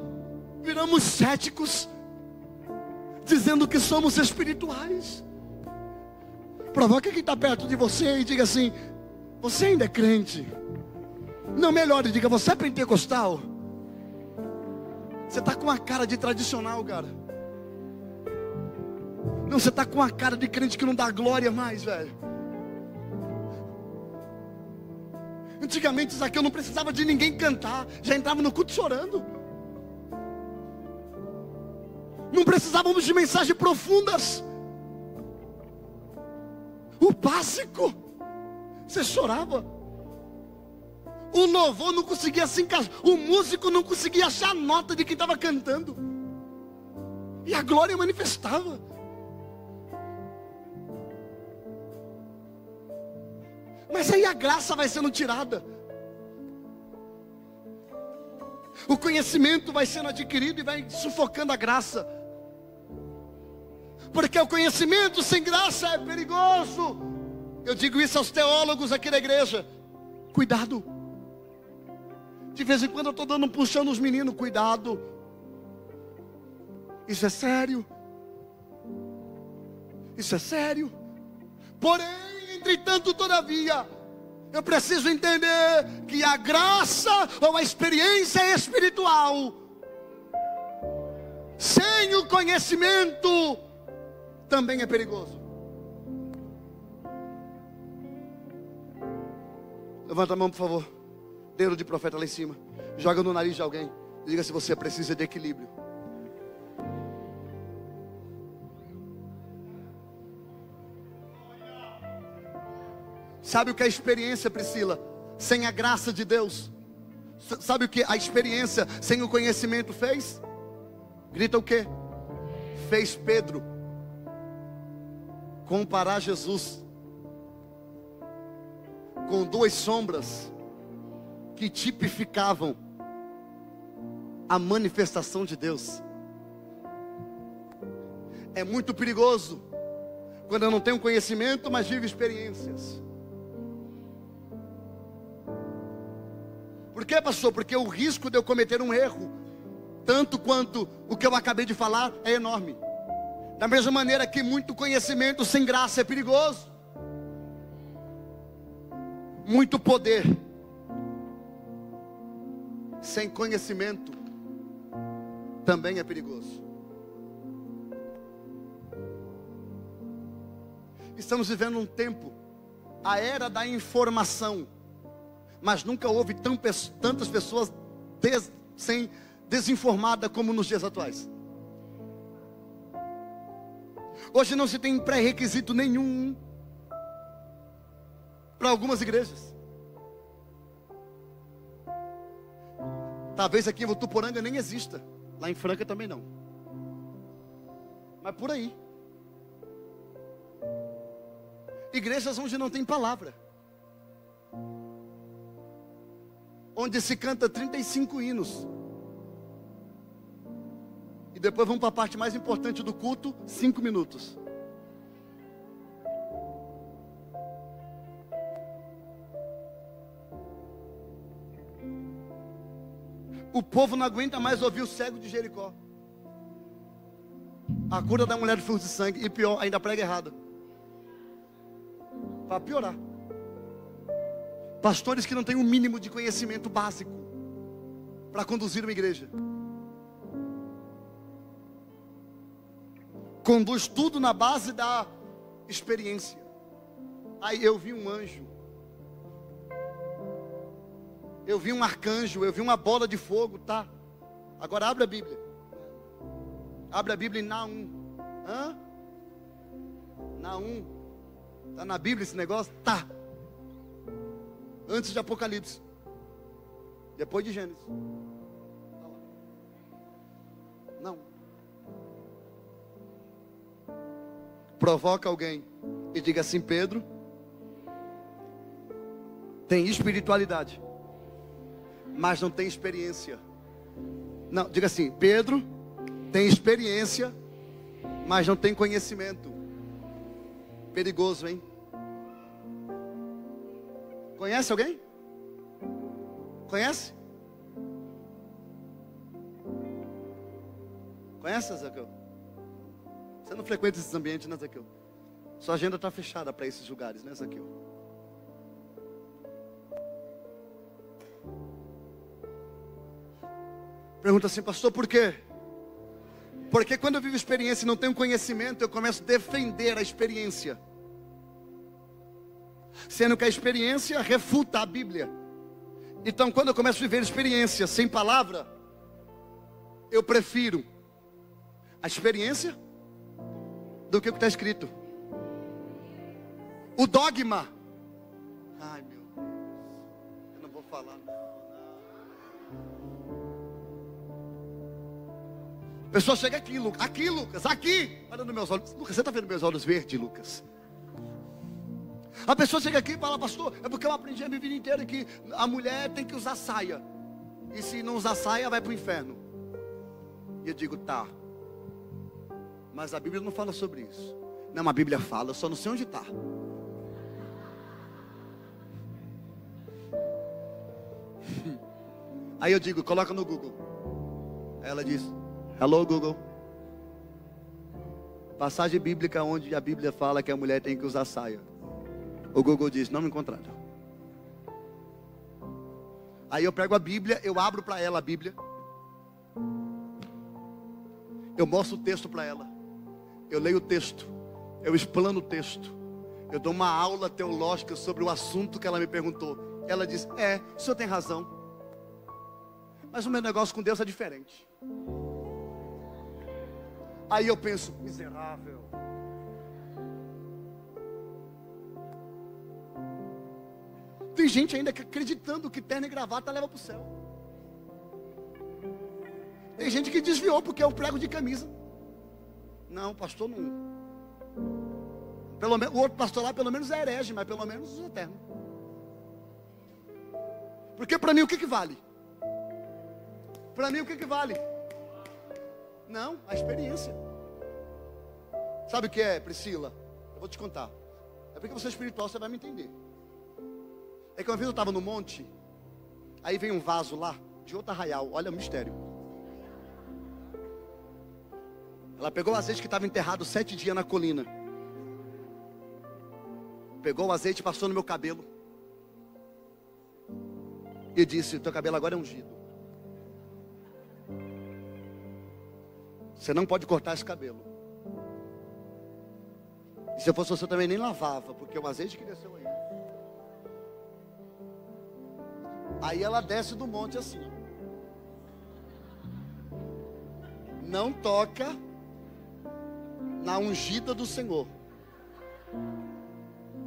Viramos céticos, dizendo que somos espirituais. Provoca quem está perto de você e diga assim: você ainda é crente? Não, melhor, diga: você é pentecostal? Você está com uma cara de tradicional, cara. Não, você está com uma cara de crente que não dá glória mais, velho. Antigamente, Zaqueu não precisava de ninguém cantar, já entrava no culto chorando. Não precisávamos de mensagens profundas. O básico, você chorava. O louvor não conseguia se encaixar, o músico não conseguia achar a nota de quem estava cantando, e a glória manifestava. Mas aí a graça vai sendo tirada, o conhecimento vai sendo adquirido e vai sufocando a graça. Porque o conhecimento sem graça é perigoso. Eu digo isso aos teólogos aqui da igreja: cuidado. De vez em quando eu estou dando um puxão nos meninos: cuidado, isso é sério. Isso é sério. Porém, entretanto, todavia, eu preciso entender que a graça ou a experiência espiritual sem o conhecimento também é perigoso. Levanta a mão, por favor. Dedo de profeta lá em cima. Joga no nariz de alguém. Diga se você precisa de equilíbrio. Sabe o que é a experiência, Priscila? Sem a graça de Deus. Sabe o que a experiência sem o conhecimento fez? Grita o quê? Fez Pedro comparar Jesus com duas sombras que tipificavam a manifestação de Deus. É muito perigoso quando eu não tenho conhecimento, mas vivo experiências. Por quê, pastor? Porque o risco de eu cometer um erro, tanto quanto o que eu acabei de falar, é enorme. Da mesma maneira que muito conhecimento sem graça é perigoso, muito poder sem conhecimento também é perigoso. Estamos vivendo um tempo, a era da informação, mas nunca houve tantas pessoas desinformadas como nos dias atuais. Hoje não se tem pré-requisito nenhum para algumas igrejas. Talvez aqui em Votuporanga nem exista, lá em Franca também não, mas por aí. Igrejas onde não tem palavra, onde se canta 35 hinos, depois vamos para a parte mais importante do culto, 5 minutos. O povo não aguenta mais ouvir o cego de Jericó. A cura da mulher de fluxo de sangue. E pior, ainda prega errado. Para piorar. Pastores que não têm o mínimo de conhecimento básico para conduzir uma igreja. Conduz tudo na base da experiência. Aí eu vi um anjo. Eu vi um arcanjo, eu vi uma bola de fogo, tá? Agora abre a Bíblia. Abre a Bíblia em Naum. Hã? Naum. Tá na Bíblia esse negócio? Tá. Antes de Apocalipse. Depois de Gênesis. Não. Provoca alguém e diga assim: Pedro tem espiritualidade, mas não tem experiência. Não, diga assim: Pedro tem experiência, mas não tem conhecimento. Perigoso, hein? Conhece alguém? Conhece? Conhece, Zaqueu? Você não frequenta esses ambientes, né, Zaqueu? Sua agenda está fechada para esses lugares, né, Zaqueu? Pergunta assim: pastor, por quê? Porque quando eu vivo experiência e não tenho conhecimento, eu começo a defender a experiência, sendo que a experiência refuta a Bíblia. Então, quando eu começo a viver experiência sem palavra, eu prefiro a experiência do que o que está escrito. O dogma. Ai, meu Deus, eu não vou falar não. A pessoa chega aqui, Lucas, aqui. Olha nos meus olhos. Lucas, você está vendo meus olhos verdes, Lucas? A pessoa chega aqui e fala: pastor, é porque eu aprendi a minha vida inteira que a mulher tem que usar saia. E se não usar saia, vai para o inferno. E eu digo: tá. Mas a Bíblia não fala sobre isso. Não, a Bíblia fala, eu só não sei onde está. Aí eu digo: coloca no Google. Aí ela diz: hello Google, passagem bíblica onde a Bíblia fala que a mulher tem que usar saia. O Google diz: não me encontraram. Aí eu pego a Bíblia, eu abro para ela a Bíblia, eu mostro o texto para ela, eu leio o texto, eu explano o texto, eu dou uma aula teológica sobre o assunto que ela me perguntou. Ela diz: o senhor tem razão, mas o meu negócio com Deus é diferente. Aí eu penso: miserável. Tem gente ainda acreditando que terno e gravata leva para o céu. Tem gente que desviou porque eu prego de camisa. Não, pastor não. Pelo menos, o outro pastor lá pelo menos é herege, mas pelo menos usa terno. Porque para mim o que vale? Para mim o que vale? Não, a experiência. Sabe o que é, Priscila? Eu vou te contar. É porque você é espiritual, você vai me entender. É que uma vez eu estava no monte, aí veio um vaso lá, de outro arraial, olha o mistério. Ela pegou o azeite que estava enterrado 7 dias na colina. Pegou o azeite e passou no meu cabelo. E disse: teu cabelo agora é ungido. Você não pode cortar esse cabelo. E se eu fosse você, eu também nem lavava, porque o azeite que desceu aí. Aí ela desce do monte assim. Não toca na ungida do Senhor.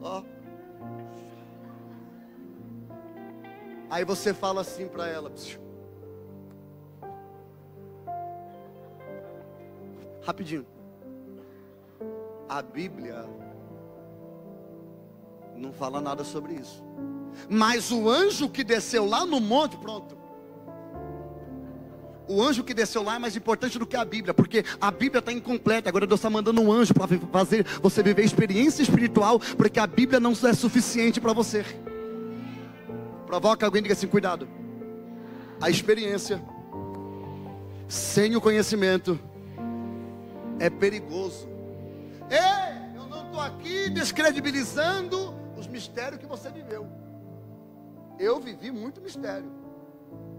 Ó. Aí você fala assim para ela: rapidinho. A Bíblia não fala nada sobre isso. Mas o anjo que desceu lá no monte, pronto. O anjo que desceu lá é mais importante do que a Bíblia, porque a Bíblia está incompleta. Agora Deus está mandando um anjo para fazer você viver experiência espiritual, porque a Bíblia não é suficiente para você. Provoca alguém e diga assim: cuidado. A experiência sem o conhecimento é perigoso. Ei, eu não estou aqui descredibilizando os mistérios que você viveu. Eu vivi muito mistério.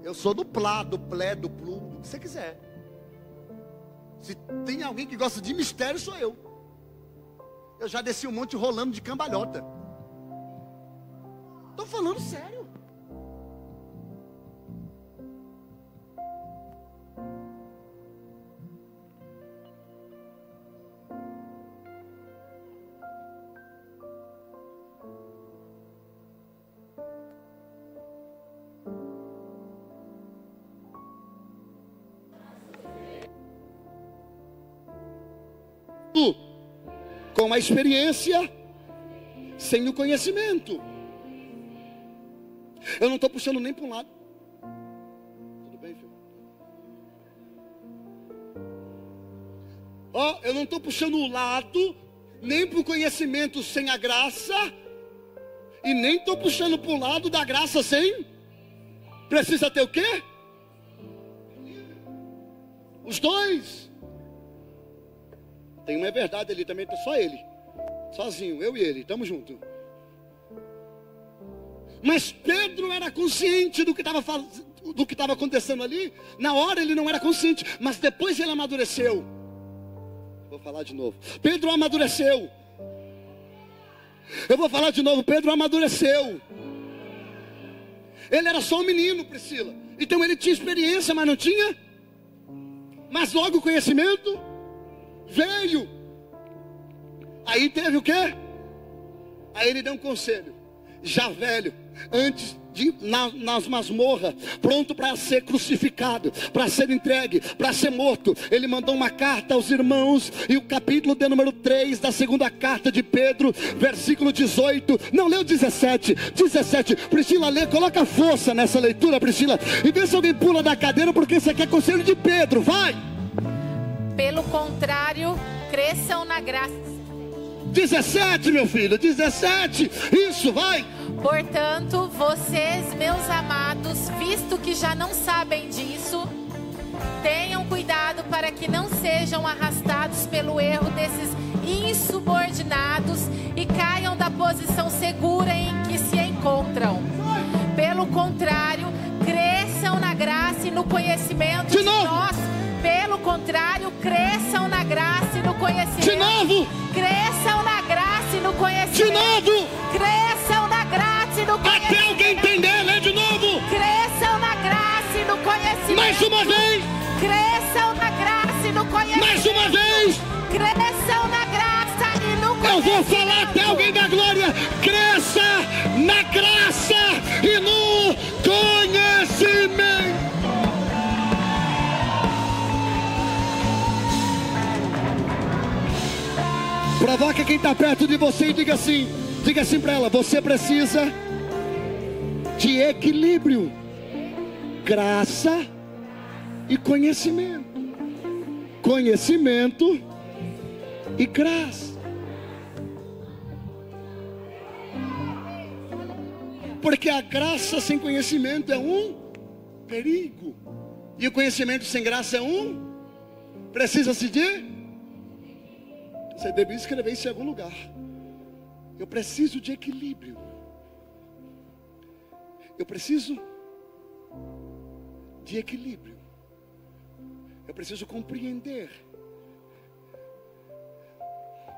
Eu sou do plá, do plé, do plu, do que você quiser. Se tem alguém que gosta de mistério, sou eu. Eu já desci um monte rolando de cambalhota. Estou falando sério. Com a experiência, sem o conhecimento. Eu não estou puxando nem para um lado. Tudo bem, filho? Ó, eu não estou puxando o lado, nem para o conhecimento sem a graça, e nem estou puxando para o lado da graça sem. Precisa ter o quê? Os dois. Tem uma verdade ali também, só ele. Sozinho, eu e ele, estamos juntos. Mas Pedro era consciente do que estava acontecendo ali. Na hora ele não era consciente, mas depois ele amadureceu. Vou falar de novo. Pedro amadureceu. Eu vou falar de novo. Pedro amadureceu. Ele era só um menino, Priscila. Então ele tinha experiência, mas não tinha. Mas logo o conhecimento veio. Aí teve o quê? Aí ele deu um conselho. Já velho, antes de nas masmorras, pronto para ser crucificado, para ser entregue, para ser morto, ele mandou uma carta aos irmãos. E o capítulo de número 3 da segunda carta de Pedro, versículo 18. Não, leu 17. Priscila, lê, coloca força nessa leitura, Priscila. E vê se alguém pula da cadeira, porque você quer conselho de Pedro, vai. Pelo contrário, cresçam na graça. 17, meu filho, 17. Isso, vai. Portanto, vocês, meus amados, visto que já não sabem disso, tenham cuidado para que não sejam arrastados pelo erro desses insubordinados e caiam da posição segura em que se encontram. Pelo contrário, cresçam na graça e no conhecimento de nós. Pelo contrário, cresçam na graça e no conhecimento. De novo. Cresçam na graça e no conhecimento. De novo. Cresçam na graça e no conhecimento. Até alguém entender, lê de novo. Cresçam na graça e no conhecimento. Mais uma vez. Cresçam na graça e no conhecimento. Mais uma vez. Cresçam na graça e no conhecimento. Eu vou falar até alguém da glória. Cresça na graça e no conhecimento. Provoca quem está perto de você e diga assim para ela: você precisa de equilíbrio, graça e conhecimento. Conhecimento e graça. Porque a graça sem conhecimento é um perigo, e o conhecimento sem graça é um. Precisa-se de. Você deve escrever isso em algum lugar. Eu preciso de equilíbrio. Eu preciso de equilíbrio. Eu preciso compreender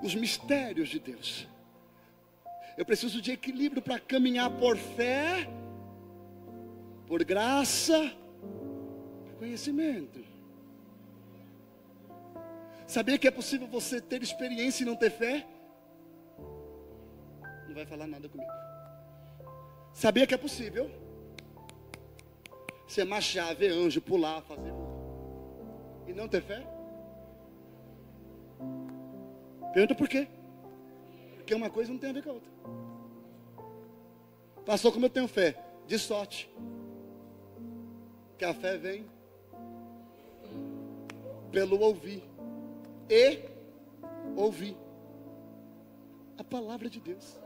os mistérios de Deus. Eu preciso de equilíbrio para caminhar por fé, por graça, por conhecimento. Sabia que é possível você ter experiência e não ter fé? Não vai falar nada comigo. Sabia que é possível você marchar, ver anjo, pular, fazer e não ter fé? Pergunta por quê? Porque uma coisa não tem a ver com a outra. Pastor, como eu tenho fé? De sorte. Que a fé vem pelo ouvir. E ouvir a palavra de Deus.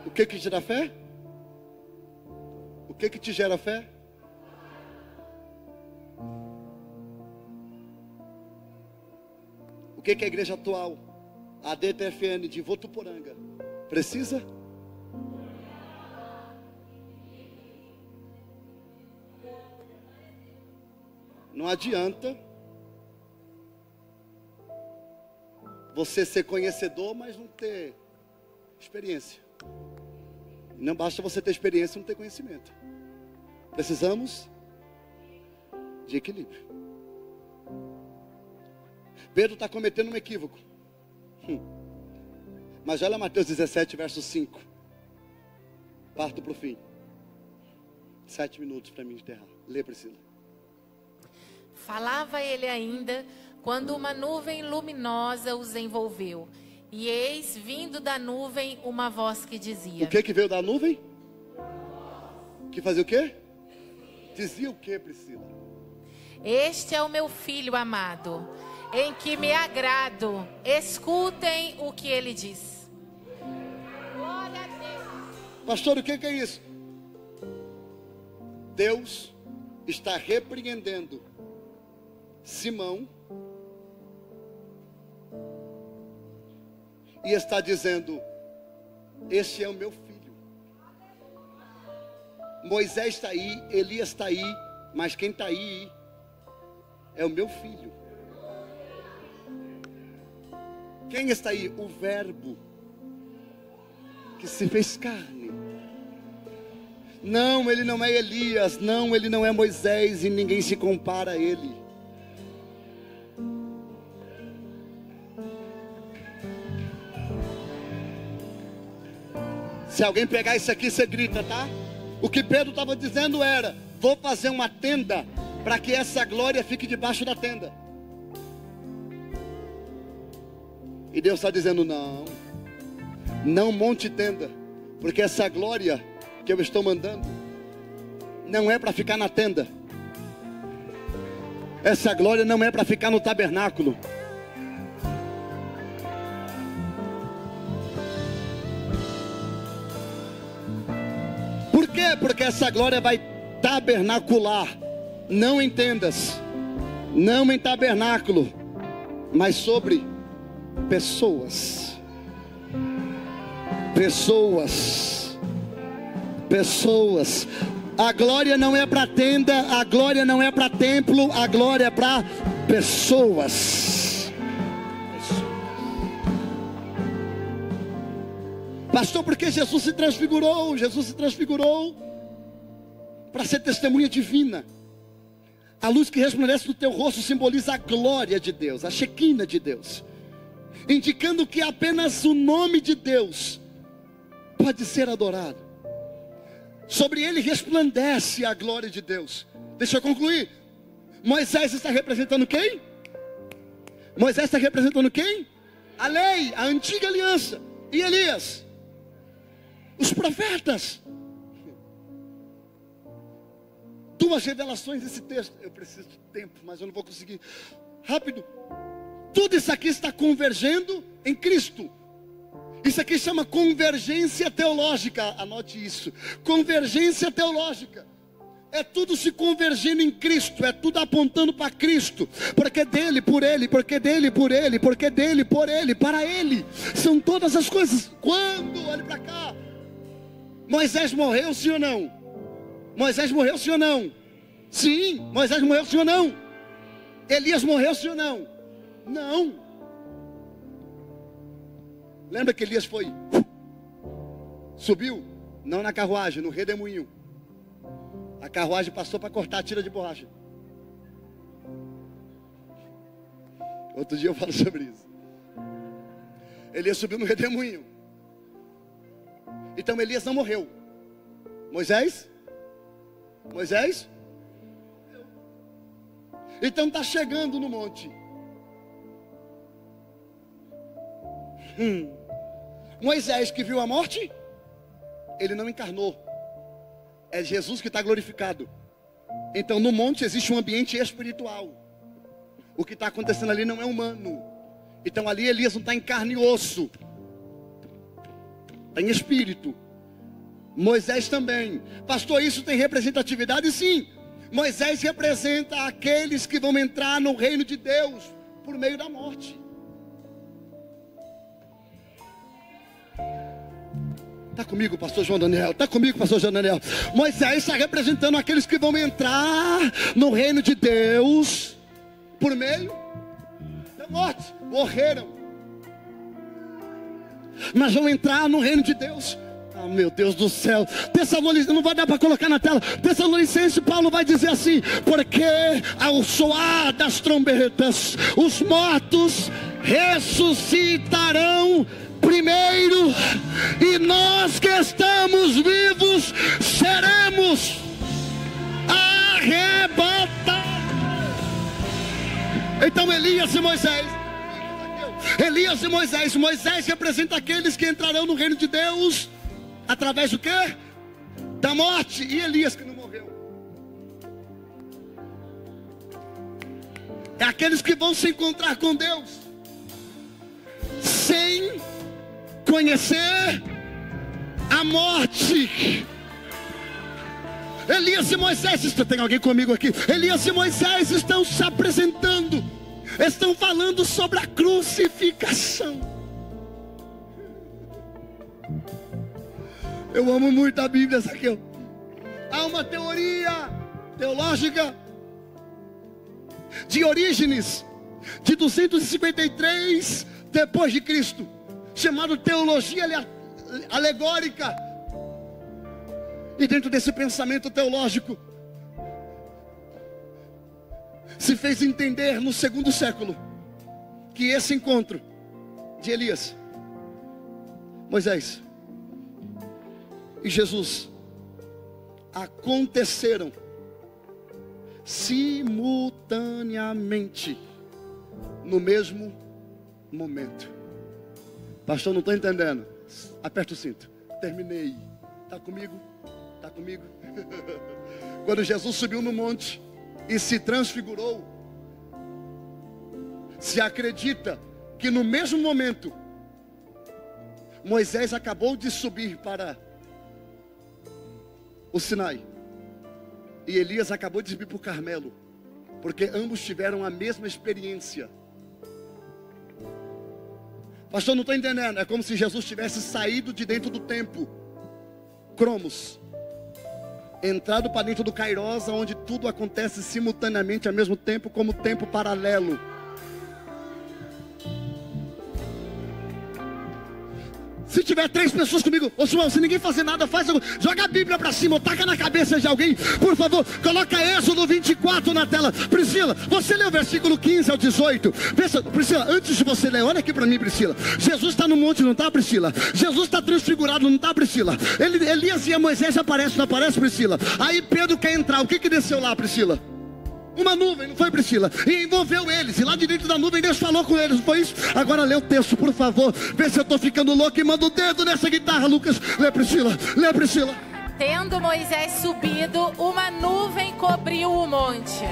O que te gera fé? O que te gera fé? O que a igreja atual, a DTFN de Votuporanga, precisa? Não adianta você ser conhecedor, mas não ter experiência. Não basta você ter experiência e não ter conhecimento. Precisamos de equilíbrio. Pedro está cometendo um equívoco. Mas olha Mateus 17, verso 5. Parto para o fim. 7 minutos para mim enterrar. Lê, Priscila. Falava ele ainda, quando uma nuvem luminosa os envolveu. E eis, vindo da nuvem, uma voz que dizia... O que veio da nuvem? Que fazia o quê? Dizia o quê, Priscila? Este é o meu filho amado, em que me agrado. Escutem o que ele diz. Glória a Deus. Pastor, o que é isso? Deus está repreendendo Simão e está dizendo: este é o meu filho. Moisés está aí, Elias está aí, mas quem está aí é o meu filho. Quem está aí? O Verbo que se fez carne. Não, ele não é Elias, não, ele não é Moisés, e ninguém se compara a ele. Se alguém pegar isso aqui, você grita, tá? O que Pedro estava dizendo era: vou fazer uma tenda para que essa glória fique debaixo da tenda. E Deus está dizendo: não, não monte tenda, porque essa glória que eu estou mandando não é para ficar na tenda. Essa glória não é para ficar no tabernáculo. Por quê? Porque essa glória vai tabernacular, não em tendas, não em tabernáculo, mas sobre pessoas. Pessoas. A glória não é para tenda, a glória não é para templo, a glória é para pessoas. Pastor, porque Jesus se transfigurou? Jesus se transfigurou para ser testemunha divina. A luz que resplandece no teu rosto simboliza a glória de Deus, a Shekinah de Deus, indicando que apenas o nome de Deus pode ser adorado. Sobre ele resplandece a glória de Deus. Deixa eu concluir. Moisés está representando quem? Moisés está representando quem? A lei, a antiga aliança. E Elias? Os profetas. Duas revelações desse texto. Eu preciso de tempo, mas eu não vou conseguir. Rápido. Tudo isso aqui está convergendo em Cristo. Isso aqui chama convergência teológica. Anote isso. Convergência teológica. É tudo se convergindo em Cristo. É tudo apontando para Cristo. Porque dele, por ele. Porque dele, por ele. Porque dele, por ele. Para ele. São todas as coisas. Quando? Olhe para cá. Moisés morreu, sim ou não? Moisés morreu, sim ou não? Sim. Moisés morreu, sim ou não? Elias morreu, sim ou não? Não. Lembra que Elias foi? Subiu? Não na carruagem, no redemoinho. A carruagem passou para cortar a tira de borracha. Outro dia eu falo sobre isso. Elias subiu no redemoinho. Então Elias não morreu. Moisés? Moisés? Então está chegando no monte. Moisés que viu a morte, ele não encarnou. É Jesus que está glorificado. Então no monte existe um ambiente espiritual. O que está acontecendo ali não é humano. Então ali Elias não está em carne e osso, está em espírito. Moisés também. Pastor, isso tem representatividade? Sim. Moisés representa aqueles que vão entrar no reino de Deus por meio da morte. Está comigo, pastor João Daniel? Está comigo, pastor João Daniel? Moisés está representando aqueles que vão entrar no reino de Deus por meio da morte. Morreram, mas vão entrar no reino de Deus. Ah, meu Deus do céu. Tessalonicenses, não vai dar para colocar na tela. Tessalonicenses, Paulo vai dizer assim: porque ao soar das trombetas, os mortos ressuscitarão primeiro, e nós que estamos vivos seremos arrebatados. Então Elias e Moisés, Moisés representa aqueles que entrarão no reino de Deus através do quê? Da morte. E Elias que não morreu, é aqueles que vão se encontrar com Deus sem conhecer a morte. Elias e Moisés, tem alguém comigo aqui? Elias e Moisés estão se apresentando, estão falando sobre a crucificação. Eu amo muito a Bíblia, essa aqui. Há uma teoria teológica de Orígenes, de 253 depois de Cristo, chamado teologia alegórica. E dentro desse pensamento teológico, se fez entender no segundo século que esse encontro de Elias, Moisés e Jesus aconteceram simultaneamente no mesmo momento. Pastor, não estou entendendo. Aperta o cinto. Terminei. Está comigo? Está comigo? Quando Jesus subiu no monte e se transfigurou, se acredita que no mesmo momento Moisés acabou de subir para o Sinai e Elias acabou de subir para o Carmelo, porque ambos tiveram a mesma experiência. Pastor, não estou entendendo. É como se Jesus tivesse saído de dentro do tempo Cromos, entrado para dentro do Kairos, onde tudo acontece simultaneamente ao mesmo tempo, como tempo paralelo. Se tiver 3 pessoas comigo, ô João, se ninguém fazer nada, joga a Bíblia para cima, ou taca na cabeça de alguém, por favor, coloca Êxodo 24 na tela. Priscila, você lê o versículo 15 ao 18. Priscila, antes de você ler, olha aqui para mim, Priscila. Jesus está no monte, não está, Priscila? Jesus está transfigurado, não está, Priscila? Elias e Moisés aparecem, não aparece, Priscila? Aí Pedro quer entrar, o que desceu lá, Priscila? Uma nuvem, não foi, Priscila? E envolveu eles, e lá de dentro da nuvem Deus falou com eles, não foi isso? Agora lê o texto, por favor. Vê se eu estou ficando louco e manda o dedo nessa guitarra, Lucas. Lê, Priscila, lê, Priscila. Tendo Moisés subido, uma nuvem cobriu o monte,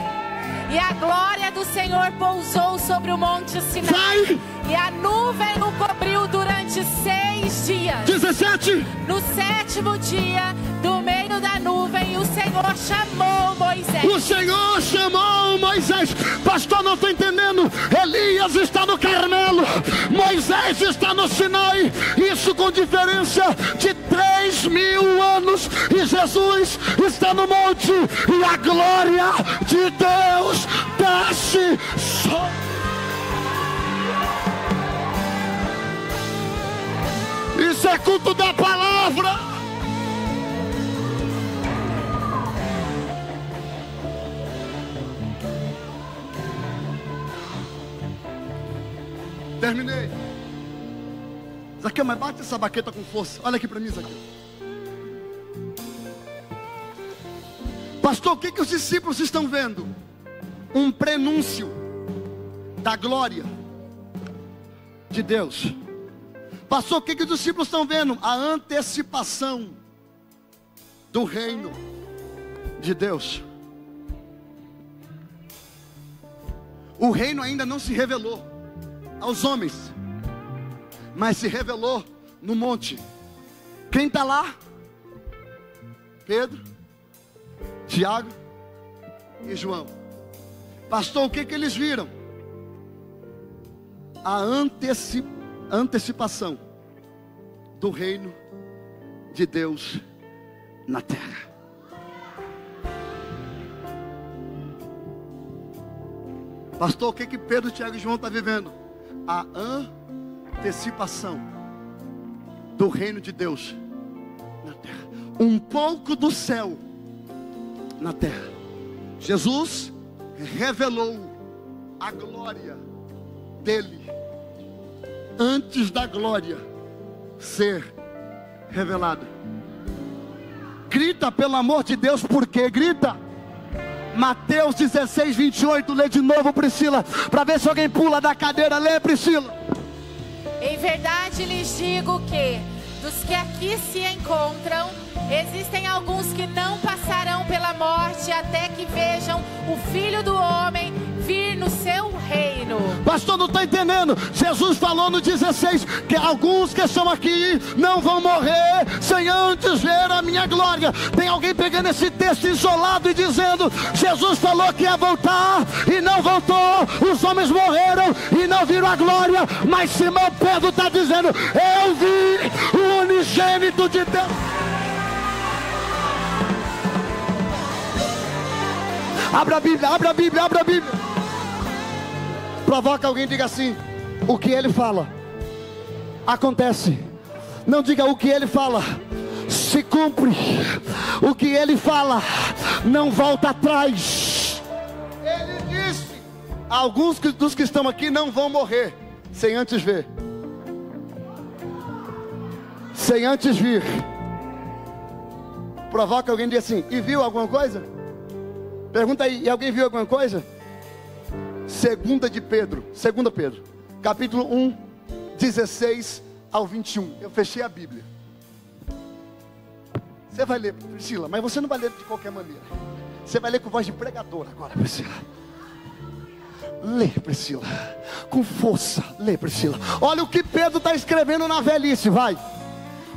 e a glória do Senhor pousou sobre o monte Sinai. Vai. E a nuvem o cobriu durante 6 dias. 17. No 7º dia, do meio da nuvem, o Senhor chamou Moisés. O Senhor chamou Moisés. Pastor, não estou entendendo. Elias está no Carmelo, Moisés está no Sinai. Isso com diferença de 3.000 anos. E Jesus está no monte, e a glória de Deus desce sobre. Isso é culto da palavra. Terminei. Zaqueu, mas bate essa baqueta com força. Olha aqui para mim, Zaqueu. Pastor, o que os discípulos estão vendo? Um prenúncio da glória de Deus. Pastor, o que os discípulos estão vendo? A antecipação do reino de Deus. O reino ainda não se revelou aos homens, mas se revelou no monte. Quem está lá? Pedro, Tiago e João. Pastor, o que eles viram? A antecipação do reino de Deus na terra. Pastor, o que Pedro, Tiago e João estão vivendo? A antecipação do reino de Deus na terra. Um pouco do céu na terra. Jesus revelou a glória dele antes da glória ser revelada. Grita, pelo amor de Deus, porque grita. Mateus 16, 28, lê de novo, Priscila, para ver se alguém pula da cadeira. Lê, Priscila. Em verdade lhes digo que, dos que aqui se encontram, existem alguns que não passarão pela morte até que vejam o Filho do Homem vir no seu reino. Pastor, não está entendendo. Jesus falou no 16 que alguns que estão aqui não vão morrer sem antes ver a minha glória. Tem alguém pegando esse texto isolado e dizendo: Jesus falou que ia voltar e não voltou. Os homens morreram e não viram a glória. Mas Simão Pedro está dizendo: eu vi o unigênito de Deus. Abra a Bíblia, abra a Bíblia, abra a Bíblia. Provoca alguém e diga assim: o que ele fala acontece. Não diga: o que ele fala se cumpre. O que ele fala não volta atrás. Ele disse: alguns dos que estão aqui não vão morrer sem antes ver, sem antes vir. Provoca alguém e diga assim: e viu alguma coisa? Pergunta aí: e alguém viu alguma coisa? Segunda Pedro, capítulo 1, 16 ao 21. Eu fechei a Bíblia. Você vai ler, Priscila, mas você não vai ler de qualquer maneira. Você vai ler com voz de pregador agora, Priscila. Lê, Priscila, com força. Lê, Priscila. Olha o que Pedro está escrevendo na velhice, vai.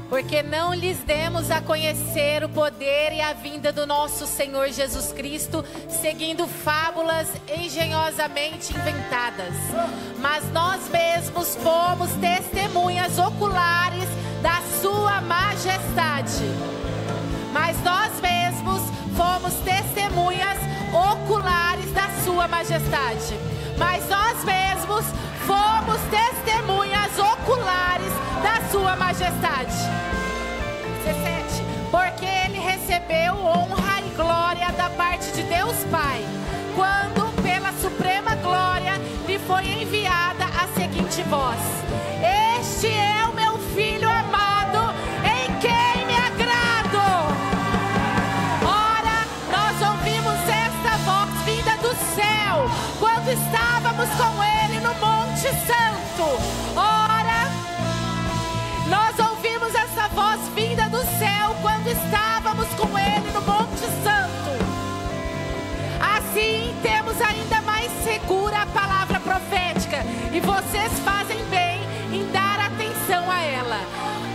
Porque não lhes demos a conhecer o poder e a vinda do nosso Senhor Jesus Cristo, seguindo fábulas engenhosamente inventadas. Mas nós mesmos fomos testemunhas oculares da sua majestade. Mas nós mesmos fomos testemunhas oculares da sua majestade. Mas nós mesmos fomos testemunhas oculares da sua majestade. 17. Porque ele recebeu honra e glória da parte de Deus Pai, quando pela suprema glória lhe foi enviada a seguinte voz: este é o meu Filho amado, em quem me agrado. Ora, nós ouvimos esta voz vinda do céu, quando estávamos com ele no Monte Santo. Ora, nós ouvimos essa voz vinda do céu quando estávamos com ele no Monte Santo. Assim temos ainda mais segura a palavra profética, e vocês fazem bem em dar atenção a ela,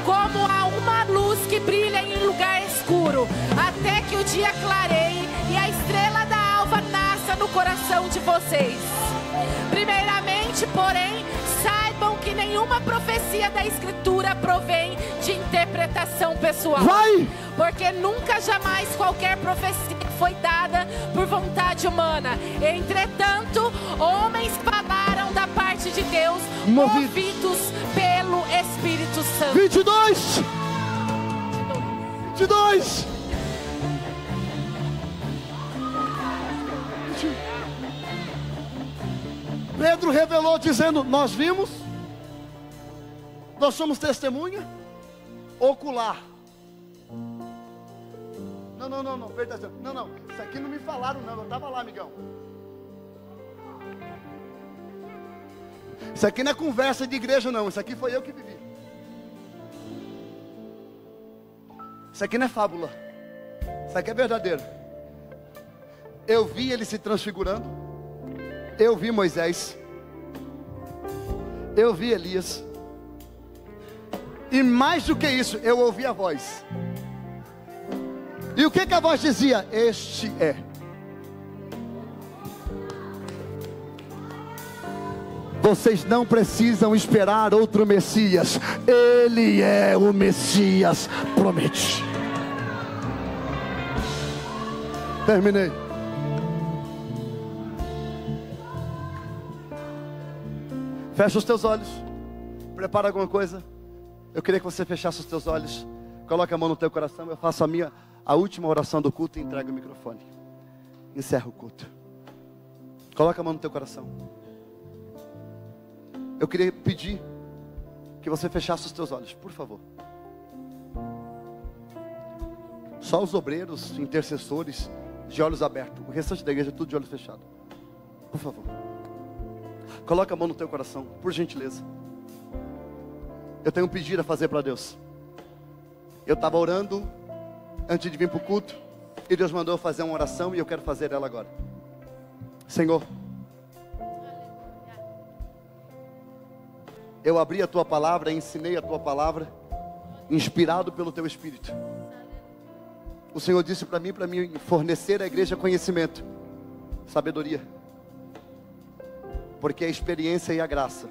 como a uma luz que brilha em lugar escuro, até que o dia clareie e a estrela da alva nasça no coração de vocês. Primeiramente, porém, saibam que nenhuma profecia da Escritura provém de interpretação pessoal. Vai! Porque nunca jamais qualquer profecia foi dada por vontade humana. Entretanto, homens falaram da parte de Deus, movidos pelo Espírito Santo. 22. Pedro revelou dizendo: nós vimos, nós somos testemunha ocular. Não, perdão. Não, isso aqui não me falaram não, eu estava lá, amigão. Isso aqui não é conversa de igreja não, isso aqui foi eu que vivi. Isso aqui não é fábula, isso aqui é verdadeiro. Eu vi ele se transfigurando, Eu vi Moisés, eu vi Elias, e mais do que isso, eu ouvi a voz. E o que a voz dizia? Este é. Vocês não precisam esperar outro Messias. Ele é o Messias prometido. Terminei. Fecha os teus olhos. Prepara alguma coisa. Eu queria que você fechasse os teus olhos. Coloque a mão no teu coração. Eu faço a última oração do culto e entrego o microfone. Encerra o culto. Coloca a mão no teu coração. Eu queria pedir que você fechasse os teus olhos, por favor. Só os obreiros, intercessores, de olhos abertos. O restante da igreja, tudo de olhos fechados. Por favor. Coloca a mão no teu coração, por gentileza. Eu tenho um pedido a fazer para Deus. Eu estava orando antes de vir para o culto, e Deus mandou eu fazer uma oração, e eu quero fazer ela agora. Senhor, eu abri a tua palavra, ensinei a tua palavra, inspirado pelo teu Espírito. O Senhor disse para mim fornecer à igreja conhecimento, sabedoria, porque a experiência e a graça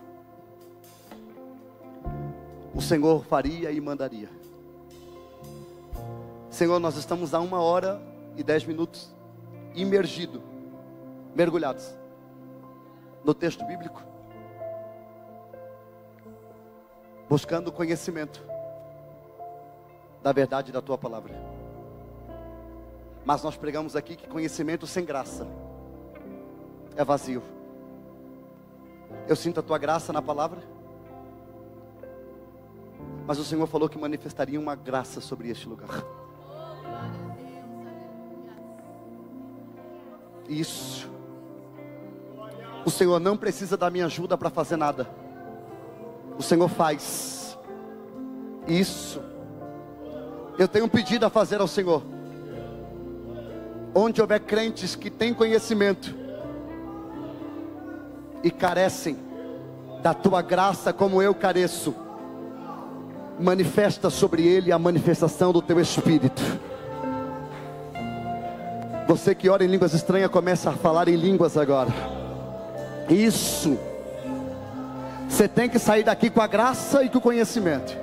o Senhor faria e mandaria. Senhor, nós estamos a 1h10 mergulhados no texto bíblico, buscando conhecimento da verdade da tua palavra. Mas nós pregamos aqui que conhecimento sem graça é vazio. Eu sinto a tua graça na palavra, mas o Senhor falou que manifestaria uma graça sobre este lugar. Isso. O Senhor não precisa da minha ajuda para fazer nada. O Senhor faz. Isso. Eu tenho um pedido a fazer ao Senhor. Onde houver crentes que têm conhecimento e carecem da tua graça como eu careço, manifesta sobre ele a manifestação do teu Espírito. Você que ora em línguas estranhas, começa a falar em línguas agora. Isso. Você tem que sair daqui com a graça e com o conhecimento.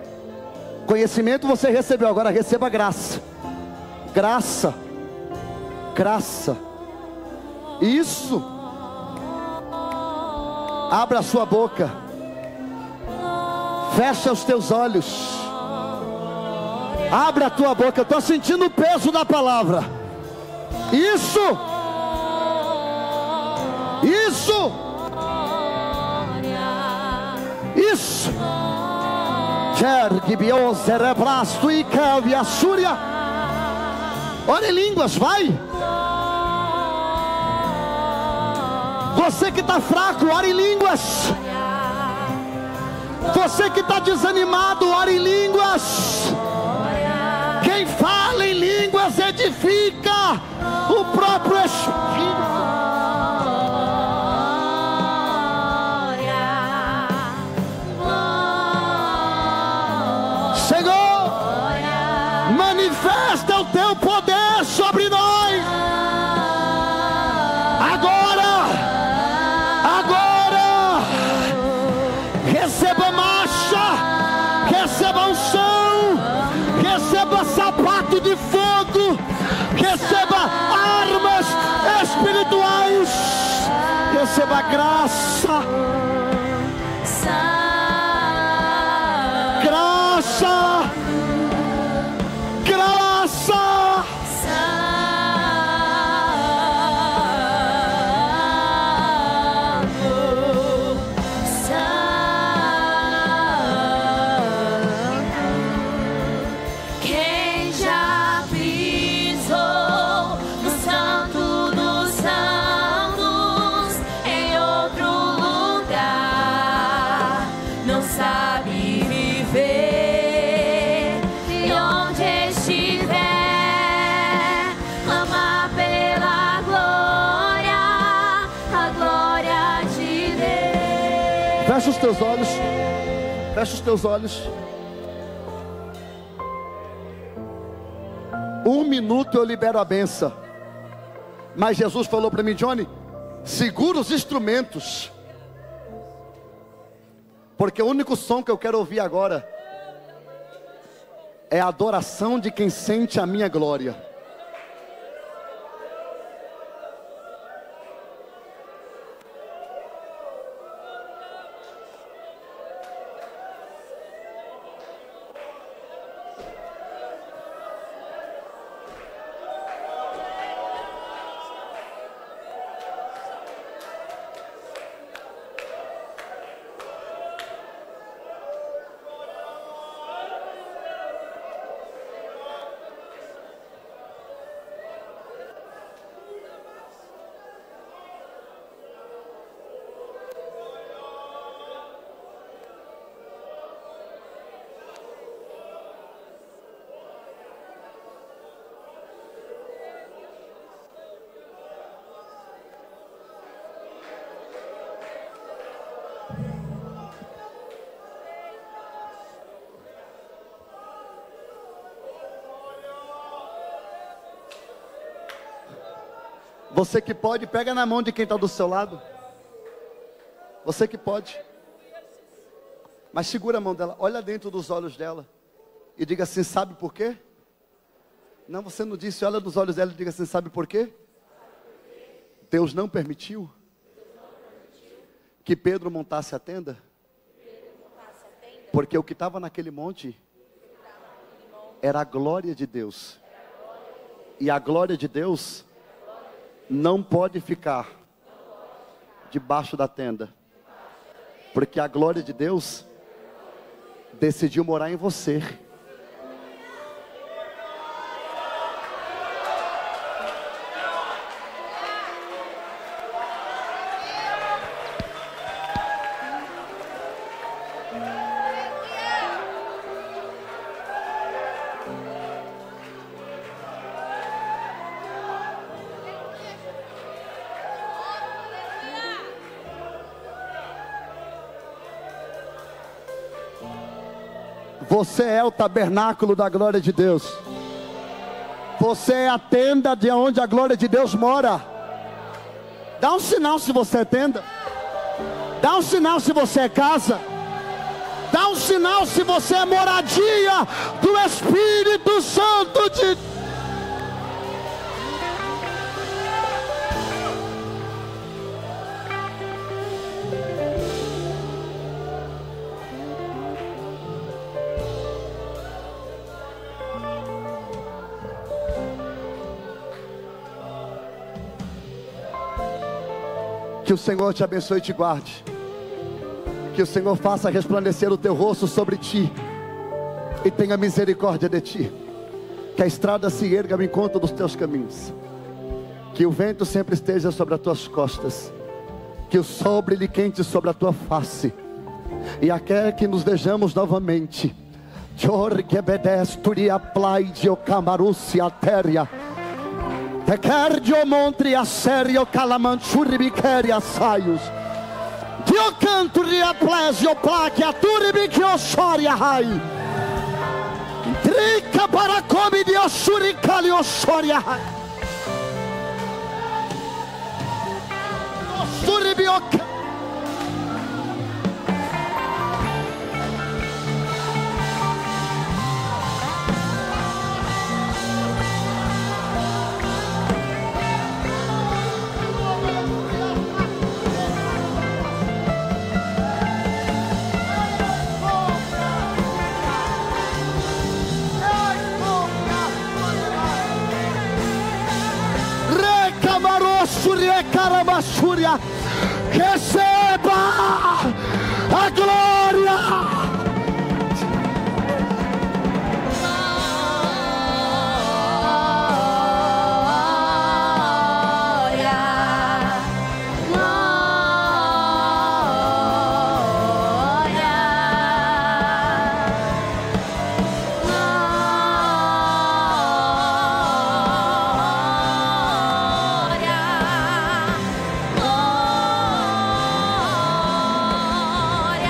Conhecimento você recebeu, agora receba graça. Graça. Graça. Isso. Abra a sua boca. Fecha os teus olhos. Abra a tua boca. Eu estou sentindo o peso da palavra. Isso. Isso. Isso. Ora em línguas, vai. Você que está fraco, ora em línguas. Você que está desanimado, ora em línguas. Quem fala em línguas edifica o próprio Espírito. Manifesta o teu poder sobre nós. Agora, receba marcha, receba unção, receba sapato de fogo, receba armas espirituais, receba graça, graça. Graça. Quem já pisou no Santo dos Santos, em outro lugar? Fecha os teus olhos. Fecha os teus olhos. 1 minuto eu libero a benção. Mas Jesus falou para mim: Johnny, segura os instrumentos, porque o único som que eu quero ouvir agora é a adoração de quem sente a minha glória. Você que pode, pega na mão de quem está do seu lado. Você que pode. Mas segura a mão dela, olha dentro dos olhos dela e diga assim: sabe por quê? Não, você não disse. Olha nos olhos dela e diga assim: sabe por quê? Deus não permitiu que Pedro montasse a tenda, porque o que estava naquele monte era a glória de Deus. E a glória de Deus não pode ficar debaixo da tenda, porque a glória de Deus decidiu morar em você. Você é o tabernáculo da glória de Deus. Você é a tenda de onde a glória de Deus mora. Dá um sinal se você é tenda. Dá um sinal se você é casa. Dá um sinal se você é moradia do Espírito Santo de Deus. Que o Senhor te abençoe e te guarde. Que o Senhor faça resplandecer o teu rosto sobre ti e tenha misericórdia de ti. Que a estrada se erga ao encontro dos teus caminhos. Que o vento sempre esteja sobre as tuas costas. Que o sol brilhe quente sobre a tua face. E quer que nos vejamos novamente. Jorge bedesturi aplaide o camaruci a terra. Te quer dio montri a serio calamanchuri biqueria saios. Dio canto riaplesio plaque a turibicchio soria hai. Trica para come dio suricalio soria hai. Suribioca. Receba a glória. Glória.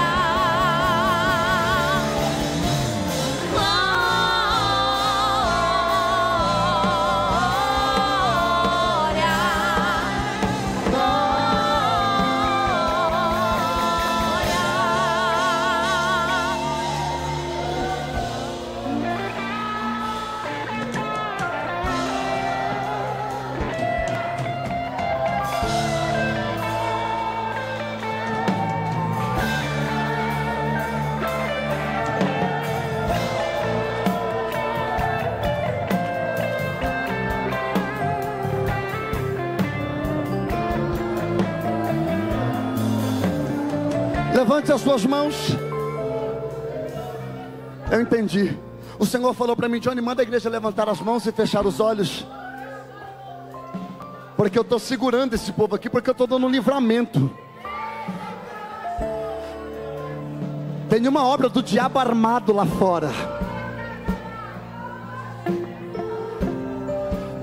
Levante as suas mãos. Eu entendi. O Senhor falou para mim: Johnny, manda a igreja levantar as mãos e fechar os olhos, porque eu estou segurando esse povo aqui, porque eu estou dando um livramento. Tem uma obra do diabo armado lá fora.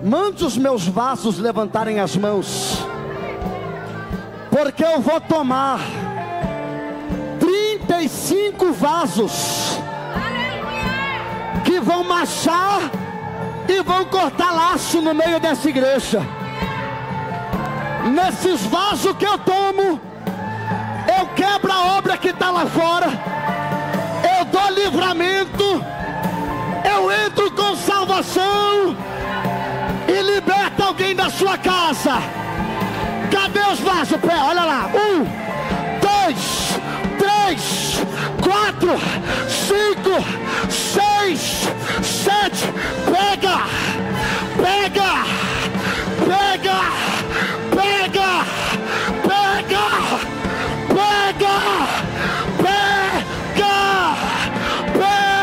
Mande os meus vasos levantarem as mãos, porque eu vou tomar 35 vasos que vão marchar e vão cortar laço no meio dessa igreja. Nesses vasos que eu tomo, eu quebro a obra que está lá fora, eu dou livramento, eu entro com salvação e liberta alguém da sua casa. Cadê os vasos? Pé, olha lá. 1, 2, 3, 4, 5, 6, 7. Pega, pega, pega, pega, pega, pega, pega, pega, pega, pega.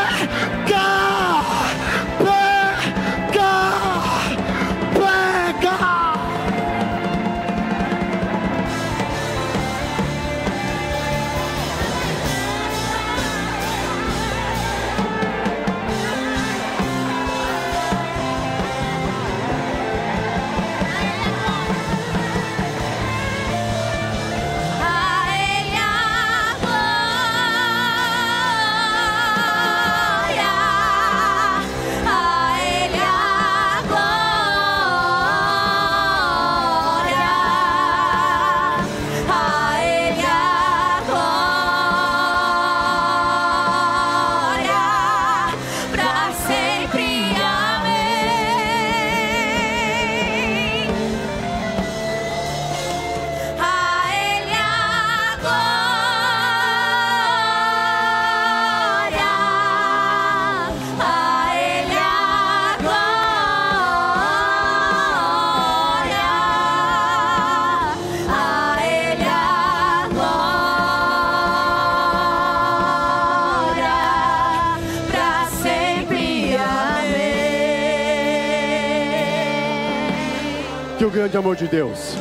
Que o grande amor de Deus,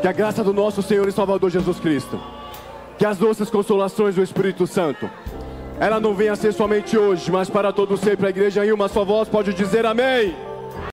que a graça do nosso Senhor e Salvador Jesus Cristo, que as doces consolações do Espírito Santo, ela não venha a ser somente hoje, mas para todo sempre. A igreja em uma só voz pode dizer amém.